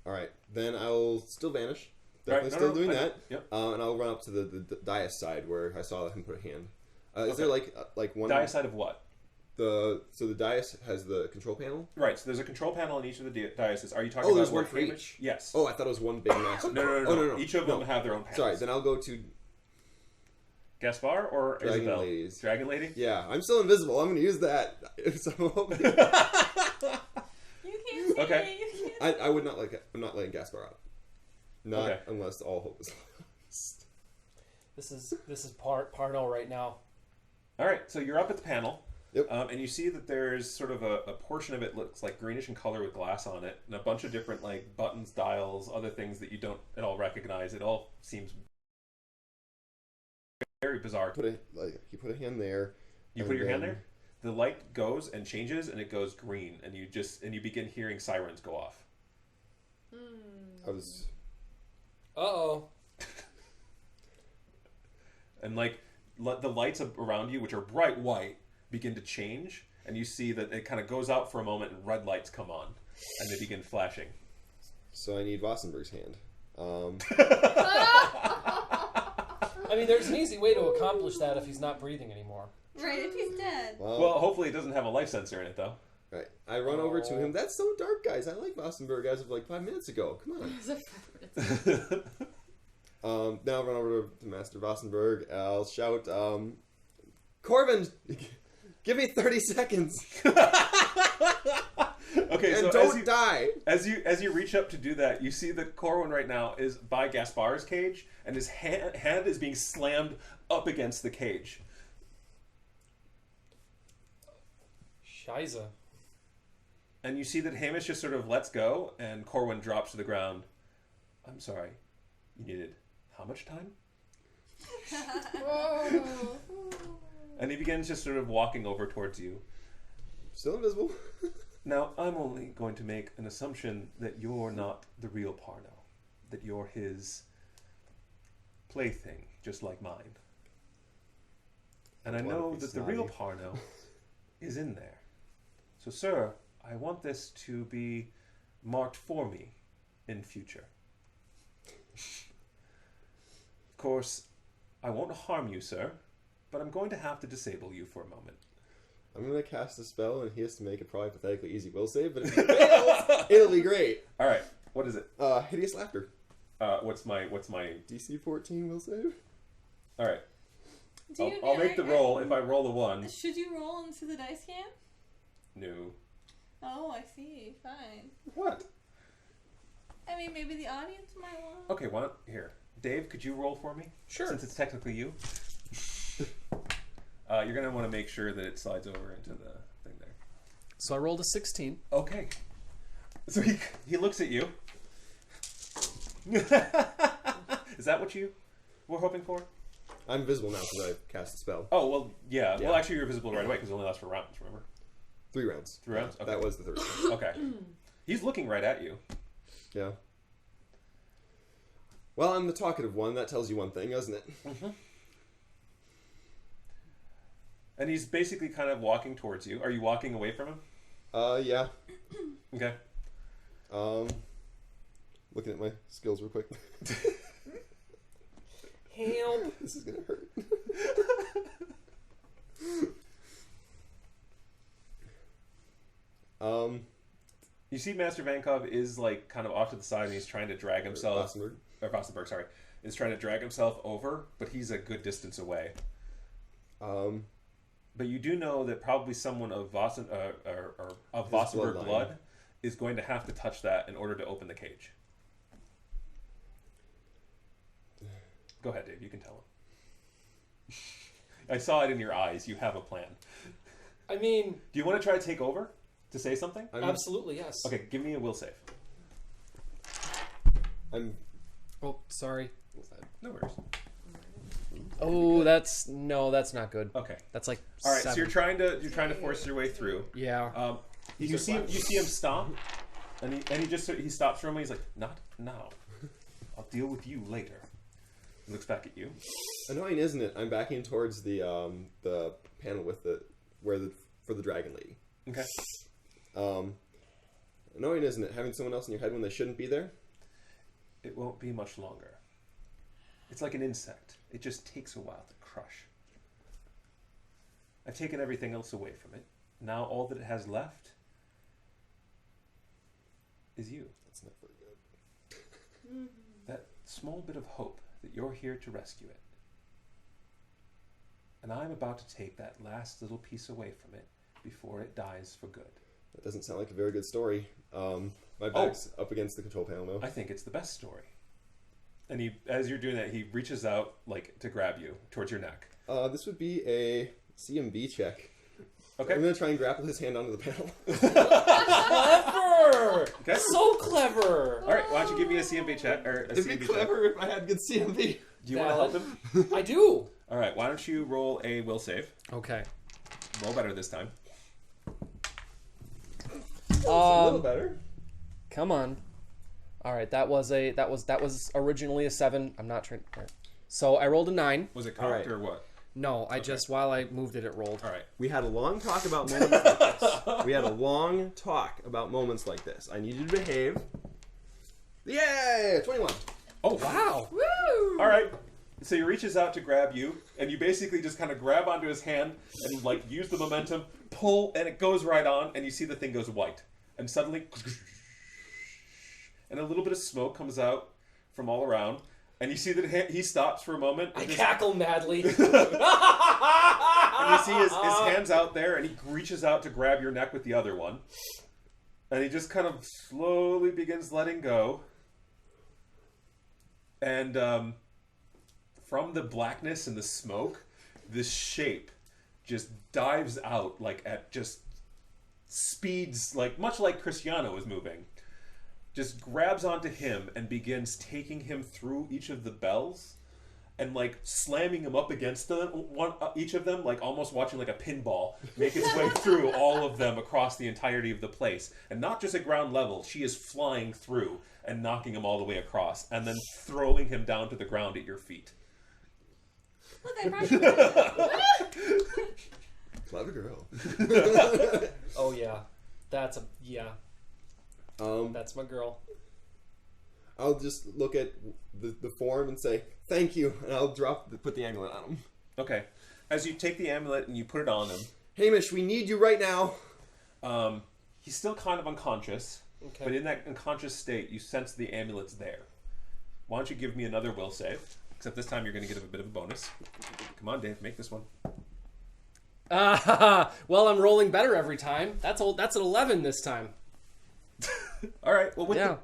All right. Then I'll still Vanish. Right, Definitely still doing that. Yep. And I'll run up to the dais side where I saw him put a hand. Is there like one... Dais side of what? So the dais has the control panel? Right, so there's a control panel in each of the daises. Are you talking Oh, about there's one where for Hamish? each? Yes. Oh, I thought it was one big massive... No. Oh, no. Each of them have their own panels. Sorry, then I'll go to... Gaspar or Dragon Isabel? Ladies. Dragon Lady? Yeah, I'm still invisible. I'm going to use that. So You can't see Okay. it. You can't. I would not like... I'm not letting Gaspar out. Not Okay. unless all hope is lost. This is Parno right now. All right, so you're up at the panel. Yep. And you see that there's sort of a portion of it looks like greenish in color with glass on it, and a bunch of different like buttons, dials, other things that you don't at all recognize. It all seems very bizarre. You put a hand there. You put your hand there. The light goes and changes, and it goes green, and you begin hearing sirens go off. I was... Uh-oh. And like the lights around you, which are bright white, begin to change, and you see that it kind of goes out for a moment, and red lights come on, and they begin flashing. So I need Wassenberg's hand. I mean, there's an easy way to accomplish that if he's not breathing anymore. Right, if he's dead. Well, hopefully it doesn't have a life sensor in it, though. Right. I run over to him. That's so dark, guys. I like Wassenberg as of like 5 minutes ago. Come on. Now I'll run over to Master Wassenberg. I'll shout, Corbin, give me 30 seconds. Okay, And so don't die. As you reach up to do that, you see that Corwin right now is by Gaspar's cage, and his hand is being slammed up against the cage. Shiza. And you see that Hamish just sort of lets go, and Corwin drops to the ground. I'm sorry. You needed how much time? And he begins just sort of walking over towards you. Still invisible. Now, I'm only going to make an assumption that you're not the real Parno. That you're his plaything, just like mine. And I know that the real Parno is in there. So, sir, I want this to be marked for me in future. Of course, I won't harm you, sir, but I'm going to have to disable you for a moment. I'm going to cast a spell, and he has to make a probably pathetically easy will save, but if he fails, it'll be great. All right, what is it? Hideous Laughter. What's my DC 14 will save? All right. I'll make the roll. If I roll a 1. Should you roll into the dice cam? No. Oh, I see. Fine. What? I mean, maybe the audience might want. Okay, why not? Here. Dave, could you roll for me? Sure. Since it's technically you. You're going to want to make sure that it slides over into the thing there. So I rolled a 16. Okay. So he looks at you. Is that what you were hoping for? I'm visible now because I cast a spell. Oh, well, yeah. Yeah. Well, actually, you're visible right away because it only lasts for rounds, remember? 3 rounds. 3 rounds? Okay. That was the third round. Okay. He's looking right at you. Yeah. Well, I'm the talkative one. That tells you one thing, doesn't it? Mm-hmm. And he's basically kind of walking towards you. Are you walking away from him? Yeah. Okay. Looking at my skills real quick. Help. This is gonna hurt. You see Master Vankov is like kind of off to the side and he's trying to drag himself... Vostenberg, sorry. Is trying to drag himself over, but he's a good distance away. But you do know that probably someone of Vostenberg blood is going to have to touch that in order to open the cage. Go ahead, Dave. You can tell him. I saw it in your eyes. You have a plan. I mean... Do you want to try to take over? To say something? Absolutely, yes. Okay, give me a will save. Oh, sorry. No worries. Oh, that's not good. Okay. That's like all right. 7. So you're trying to force your way through. Yeah. You see him stop, and he stops for a moment. He's like, "Not now. I'll deal with you later." He looks back at you. Annoying, isn't it? I'm backing towards the panel with for the dragon lady. Okay. Annoying, isn't it? Having someone else in your head when they shouldn't be there. It won't be much longer. It's like an insect. It just takes a while to crush. I've taken everything else away from it. Now all that it has left is you. That's not very good. That small bit of hope that you're here to rescue it. And I'm about to take that last little piece away from it before it dies for good. That doesn't sound like a very good story. My back's up against the control panel now. I think it's the best story. And as you're doing that, he reaches out like to grab you towards your neck. This would be a CMB check. Okay. I'm going to try and grapple his hand onto the panel. Clever! Okay. So clever! All right, why don't you give me a CMB check? Or a It'd CMB be check. clever if I had good CMB. Do you want to help him? I do! All right, why don't you roll a will save? Okay. Roll better this time. A little better. Come on. All right, that was originally a 7. I'm not trying. Right. So I rolled a 9. Was it cocked or what? No, I just while I moved it, it rolled. All right. We had a long talk about moments like this. We had a long talk about moments like this. I need you to behave. Yay! 21. Oh, wow. Woo! All right. So he reaches out to grab you, and you basically just kind of grab onto his hand and like use the momentum, pull, and it goes right on, and you see the thing goes white. And suddenly, and a little bit of smoke comes out from all around, and you see that he stops for a moment. I cackle madly. And you see his hands out there, and he reaches out to grab your neck with the other one. And he just kind of slowly begins letting go. And from the blackness and the smoke, this shape just dives out like at just speeds, like much like Cristiano was moving. Just grabs onto him and begins taking him through each of the bells. And like slamming him up against each of them, like almost watching like a pinball make its way through all of them across the entirety of the place. And not just at ground level, she is flying through and knocking him all the way across, and then throwing him down to the ground at your feet. Look, I brought you. Clever girl. Oh yeah, that's my girl. I'll just look at the form and say, thank you, and I'll put the amulet on him. Okay. As you take the amulet and you put it on him... Hamish, we need you right now. He's still kind of unconscious, Okay. but in that unconscious state, you sense the amulet's there. Why don't you give me another will save? Except this time you're going to get a bit of a bonus. Come on, Dave, make this one. Well, I'm rolling better every time. That's an 11 this time. All right. Well, with Yeah.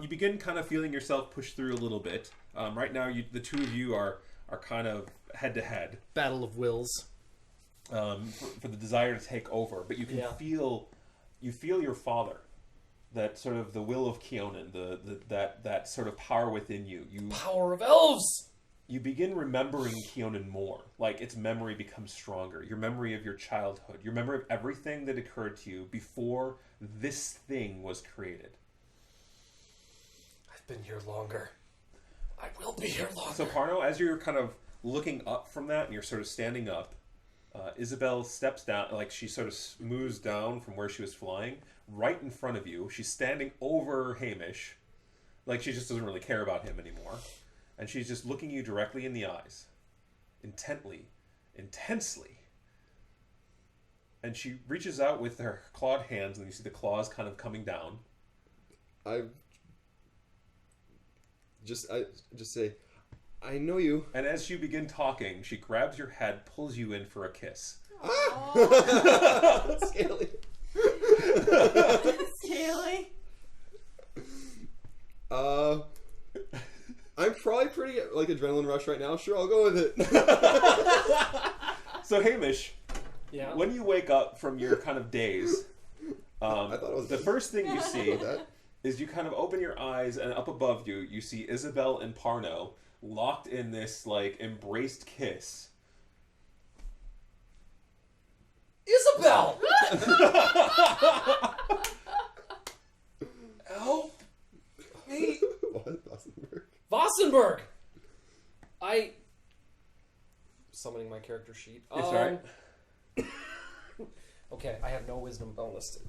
you begin kind of feeling yourself push through a little bit. Right now, the two of you are kind of head to head. Battle of wills. For the desire to take over, but you can feel your father, that sort of the will of Keonan, that sort of power within you. Power of elves. You begin remembering Keonan more. Like its memory becomes stronger. Your memory of your childhood, your memory of everything that occurred to you before this thing was created. I've been here longer. I will be here longer. So Parno, as you're kind of looking up from that and you're sort of standing up, Isabel steps down, like she sort of moves down from where she was flying, right in front of you. She's standing over Hamish, like she just doesn't really care about him anymore. And she's just looking you directly in the eyes, intently, intensely. And she reaches out with her clawed hands, and you see the claws kind of coming down. I just say, I know you. And as you begin talking, she grabs your head, pulls you in for a kiss. Scaly. Scaly. I'm probably pretty like adrenaline rush right now. Sure, I'll go with it. So Hamish, Yeah. when you wake up from your kind of daze, I thought it was the first thing you see that. is you kind of open your eyes, and up above you, you see Isabel and Parno locked in this like embraced kiss. Isabel! Help me! What? Dawsonburg? Vossenberg! Summoning my character sheet. It's alright. Okay, I have no wisdom bonus.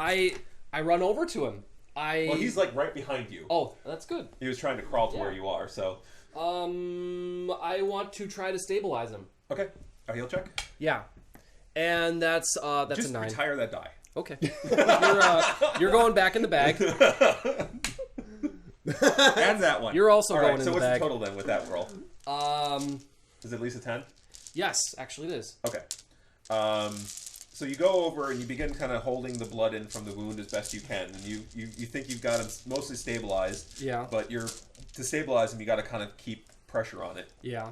I run over to him. Well, he's like right behind you. Oh, that's good. He was trying to crawl to Yeah. where you are, so... I want to try to stabilize him. Okay. A heal check? Yeah. And that's Just a 9. retire that die. Okay. You're going back in the bag. And that one. You're also All going right, in so the what's bag. the total then with that roll? Is it at least a 10? Yes, actually it is. Okay. So you go over and you begin kind of holding the blood in from the wound as best you can. And you think you've got him mostly stabilized. Yeah. But to stabilize him, you got to kind of keep pressure on it. Yeah.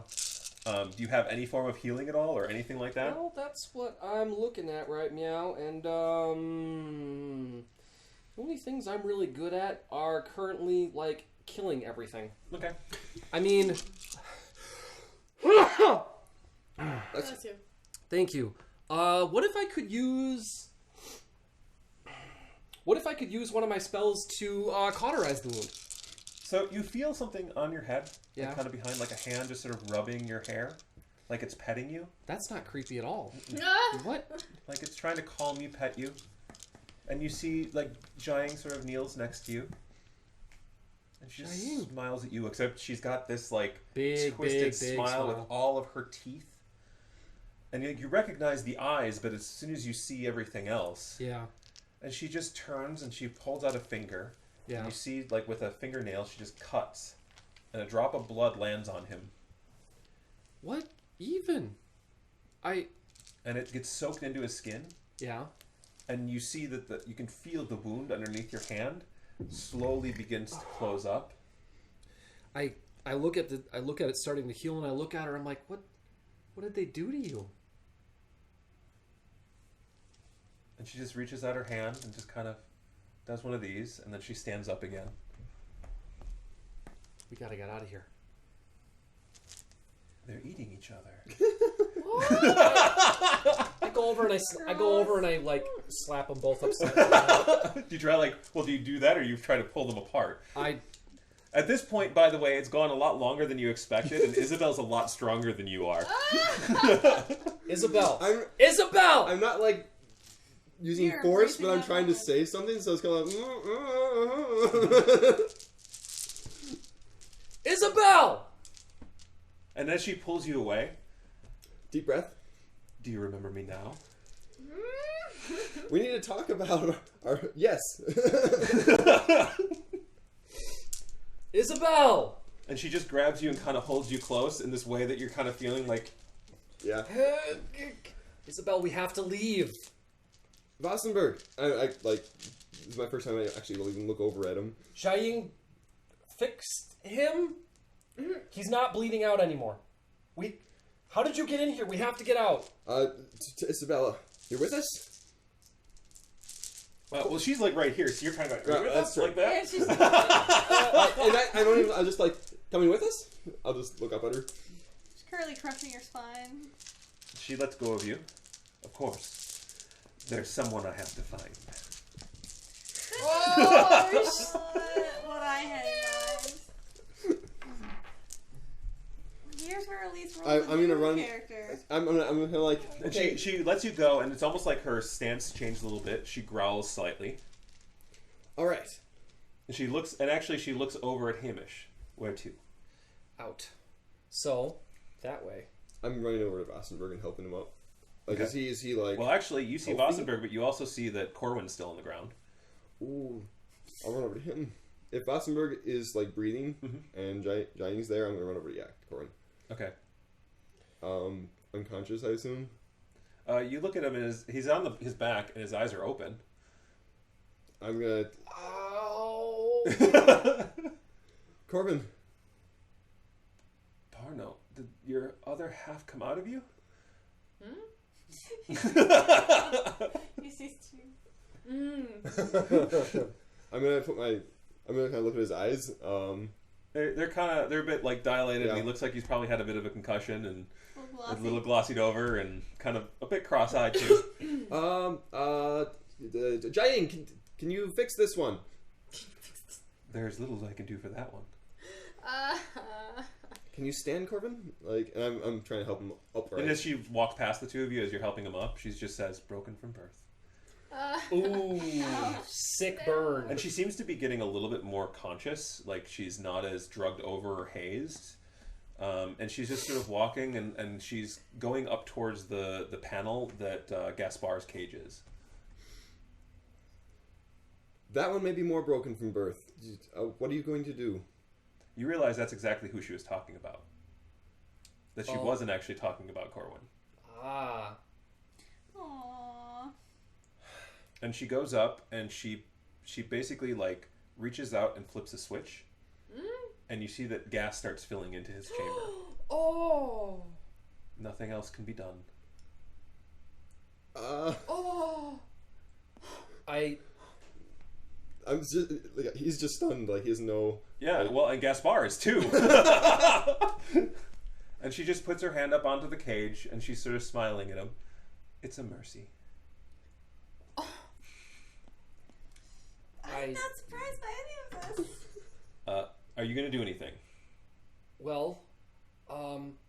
Do you have any form of healing at all or anything like that? Well, that's what I'm looking at right now, and the only things I'm really good at are currently like killing everything. Okay. I mean, Bless you. thank you. What if I could use one of my spells to cauterize the wound? So you feel something on your head, Yeah. like kind of behind, like a hand just sort of rubbing your hair, like it's petting you, That's not creepy at all. What? like it's trying to calm you, pet you. And you see, like, Jiang sort of kneels next to you. And she just Jiang. smiles at you, except she's got this, like, Big, twisted big smile with smile. all of her teeth. And you recognize the eyes, but as soon as you see everything else... Yeah. And she just turns and she holds out a finger. Yeah. And you see, like, with a fingernail, she just cuts. And a drop of blood lands on him. What even? and it gets soaked into his skin. Yeah. And you see that you can feel the wound underneath your hand slowly begins to close up. I look at it starting to heal, and I look at her. I'm like, what did they do to you? And she just reaches out her hand and just kind of does one of these, and then she stands up again. We gotta get out of here. They're eating each other. I go over and I like slap them both upside down. Do you try do you do that, or you try to pull them apart? At this point, by the way, it's gone a lot longer than you expected, and Isabel's a lot stronger than you are. Isabel! I'm not like using You're force, but I'm raising trying to that say something, so it's kind of like... Isabel! And as she pulls you away, Deep breath. do you remember me now? We need to talk about our... Yes. Isabel! And she just grabs you and kind of holds you close in this way that you're kind of feeling like... Yeah. Isabel, we have to leave. Wassenberg. I this is my first time I actually will even look over at him. Jiaying fixed him? He's not bleeding out anymore. How did you get in here? We have to get out. Isabella, you're with us? well, she's like right here, so you're kind of going, that's right. like that? Yeah, she's And I don't even... I'm just like, coming with us? I'll just look up at her. she's currently crushing your spine. She lets go of you. Of course. There's someone I have to find. What I had in mind. Here's where Elise rolls I'm gonna run. character. I'm gonna like. And Okay. she lets you go, and it's almost like her stance changed a little bit. She growls slightly. All right. And she looks over at Hamish. Where to? Out. So, that way. I'm running over to Wassenberg and helping him up. Like, Okay. is he like? Well, actually, you see healthy? Wassenberg, but you also see that Corwin's still on the ground. Ooh, I'll run over to him. If Wassenberg is like breathing and Jiaying's there, I'm gonna run over to Corin. Okay. Unconscious, I assume. You look at him, and he's on his back, and his eyes are open. I'm gonna. Ow! Corbin. Parno, did your other half come out of you? He sees two. I'm gonna kind of look at his eyes. They're a bit like dilated, Yeah. and he looks like he's probably had a bit of a concussion and Glossy. a little glossied over and kind of a bit cross-eyed too. Jiaying, can you fix this one? There's little I can do for that one. Can you stand, Corbin? Like, and I'm trying to help him upright. And as she walks past the two of you as you're helping him up, she just says, "Broken from birth." Ooh, sick burn. And she seems to be getting a little bit more conscious, like she's not as drugged over or hazed. And she's just sort of walking, and she's going up towards the panel that Gaspar's cage is. That one may be more broken from birth. What are you going to do? You realize that's exactly who she was talking about. That she wasn't actually talking about Corwin. Ah. Aww. And she goes up, and she basically like reaches out and flips a switch, and you see that gas starts filling into his chamber. Oh. Nothing else can be done. Oh. I'm just like, he's just stunned. Like, he has no. Yeah, like, well, and Gaspar is too. And she just puts her hand up onto the cage, and she's sort of smiling at him. It's a mercy. I'm not surprised by any of this. Are you going to do anything? Well,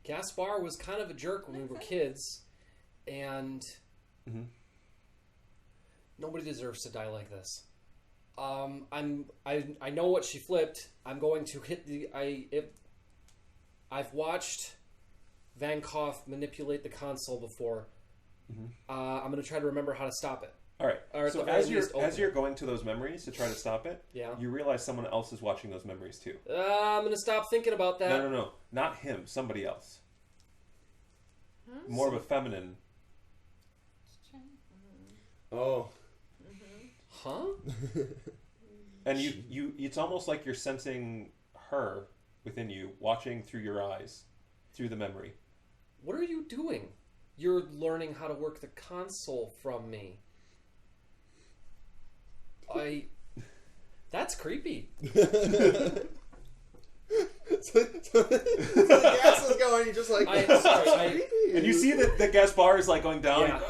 Gaspar was kind of a jerk when we were kids, and nobody deserves to die like this. I know what she flipped. I'm going to hit I've watched Wankov manipulate the console before. I'm going to try to remember how to stop it. All right. Or at So the very as least, open you're it. going to those memories to try to stop it, Yeah. you realize someone else is watching those memories too. I'm going to stop thinking about that. No, not him. Somebody else. More of a feminine Oh. Huh? And it's almost like you're sensing her within you, watching through your eyes, through the memory. What are you doing? You're learning how to work the console from me. That's creepy. So the gas is going. You're just like, and you see that the gas bar is like going down. Yeah.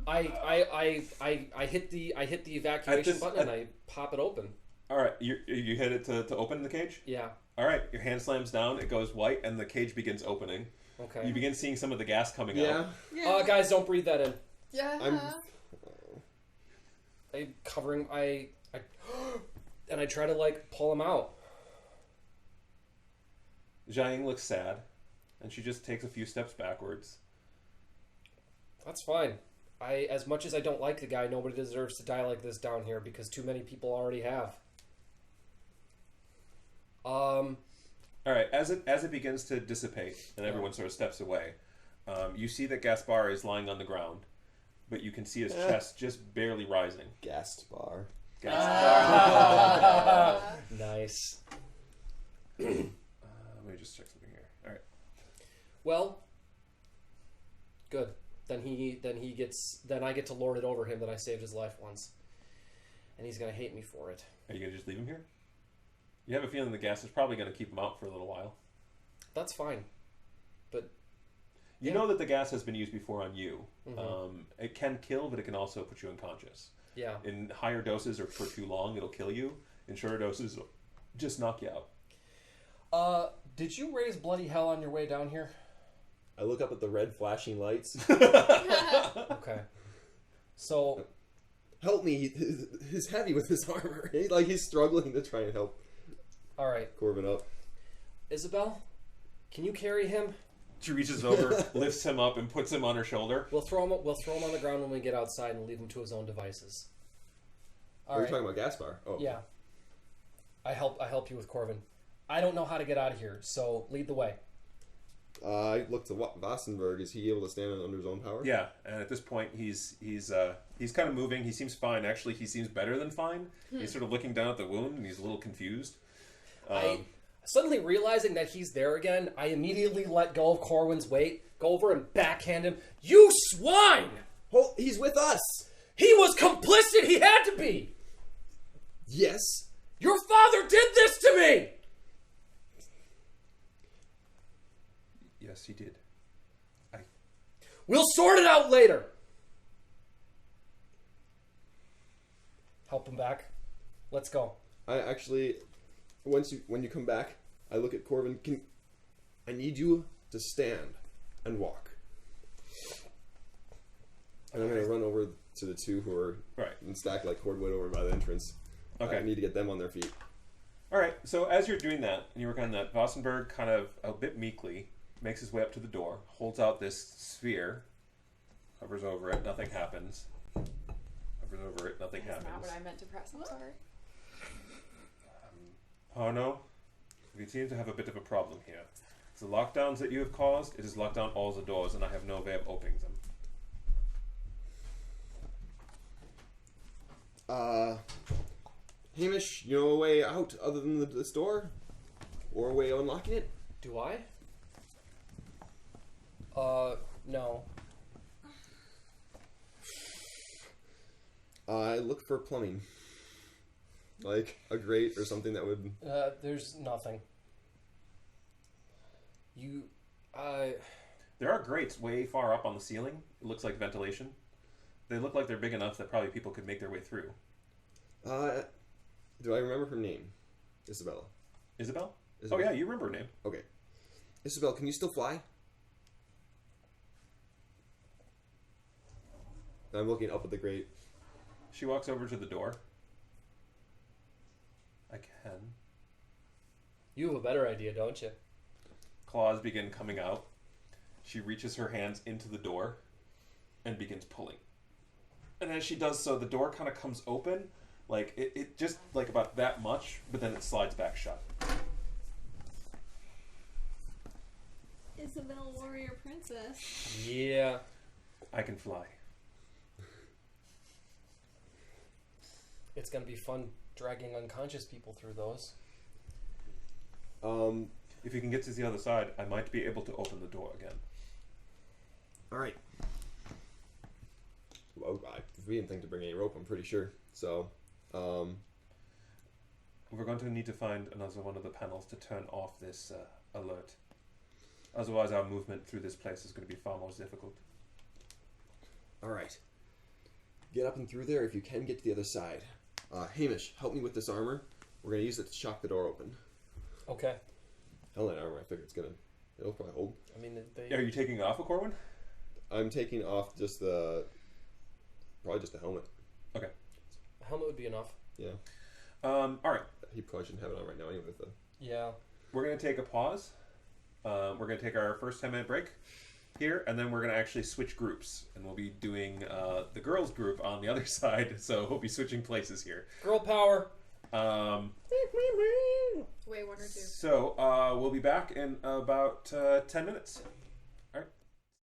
I hit the evacuation button and I pop it open. All right, you hit it to open the cage. Yeah. All right, your hand slams down. It goes white, and the cage begins opening. Okay. You begin seeing some of the gas coming out. Yeah. Guys, don't breathe that in. Yeah. And I try to like pull him out. Jiaying looks sad, and she just takes a few steps backwards. That's fine. As much as I don't like the guy, nobody deserves to die like this down here because too many people already have. All right, as it begins to dissipate and everyone sort of steps away, you see that Gaspar is lying on the ground, but you can see his chest just barely rising. Gaspar. Nice. Let me just check something here. All right. Well, good. Then I get to lord it over him that I saved his life once, and he's gonna hate me for it. Are you gonna just leave him here? You have a feeling the gas is probably gonna keep him out for a little while. That's fine, but you know that the gas has been used before on you. Mm-hmm. It can kill, but it can also put you unconscious. Yeah. In higher doses or for too long, it'll kill you. In shorter doses, it'll just knock you out. Did you raise bloody hell on your way down here? I look up at the red flashing lights. Okay. So... Help me. He's heavy with his armor. He's struggling to try and help. All right. Corbin up. Isabel, can you carry him? She reaches over, lifts him up, and puts him on her shoulder. We'll throw him on the ground when we get outside and leave him to his own devices. Are you talking about Gaspar? Oh. Yeah. I help you with Corvin. I don't know how to get out of here, so lead the way. I look to Wassenberg. Is he able to stand under his own power? Yeah, and at this point, he's kind of moving. He seems fine. Actually, he seems better than fine. He's sort of looking down at the wound, and he's a little confused. Suddenly realizing that he's there again, I immediately let go of Corwin's weight, go over and backhand him. You swine! Oh, he's with us! He was complicit! He had to be! Yes. Your father did this to me! Yes, he did. We'll sort it out later! Help him back. Let's go. I actually... when you come back, I look at Corvin. I need you to stand and walk. And I'm going to run over to the two who are in stack like cordwood over by the entrance. Okay. I need to get them on their feet. All right. So as you're doing that, and you work on that, Wassenberg kind of a bit meekly makes his way up to the door, holds out this sphere, hovers over it, nothing happens. Hovers over it, nothing happens. That's not what I meant to press. I'm sorry. Oh no, we seem to have a bit of a problem here. The lockdowns that you have caused, it has locked down all the doors, and I have no way of opening them. Hamish, you know a way out other than this door? Or a way of unlocking it? Do I? No. I look for plumbing. Like a grate or something that would... There's nothing. There are grates way far up on the ceiling. It looks like ventilation. They look like they're big enough that probably people could make their way through. Do I remember her name? Isabella. Isabel? Isabel? Oh yeah, you remember her name. Okay. Isabel, can you still fly? I'm looking up at the grate. She walks over to the door. I can. You have a better idea, don't you? Claws begin coming out. She reaches her hands into the door and begins pulling. And as she does so, the door kind of comes open, like it just like about that much, but then it slides back shut. Isabel, warrior princess. Yeah. I can fly. it's going to be fun dragging unconscious people through those. If you can get to the other side, I might be able to open the door again. All right. Well, we didn't think to bring any rope, I'm pretty sure. So, we're going to need to find another one of the panels to turn off this alert. Otherwise, our movement through this place is going to be far more difficult. all right. Get up and through there if you can get to the other side. Hamish, help me with this armor. We're going to use it to shock the door open. Okay. Hell, that armor, I figure it'll probably hold. I mean, Are you taking off a Corwin? I'm taking off probably just the helmet. Okay. a helmet would be enough. Yeah. All right. He probably shouldn't have it on right now anyway. Yeah. We're going to take a pause. We're going to take our first 10-minute break here, and then we're going to actually switch groups. And we'll be doing the girls group on the other side, so we'll be switching places here. Girl power. Way one or two. So we'll be back in about 10 minutes.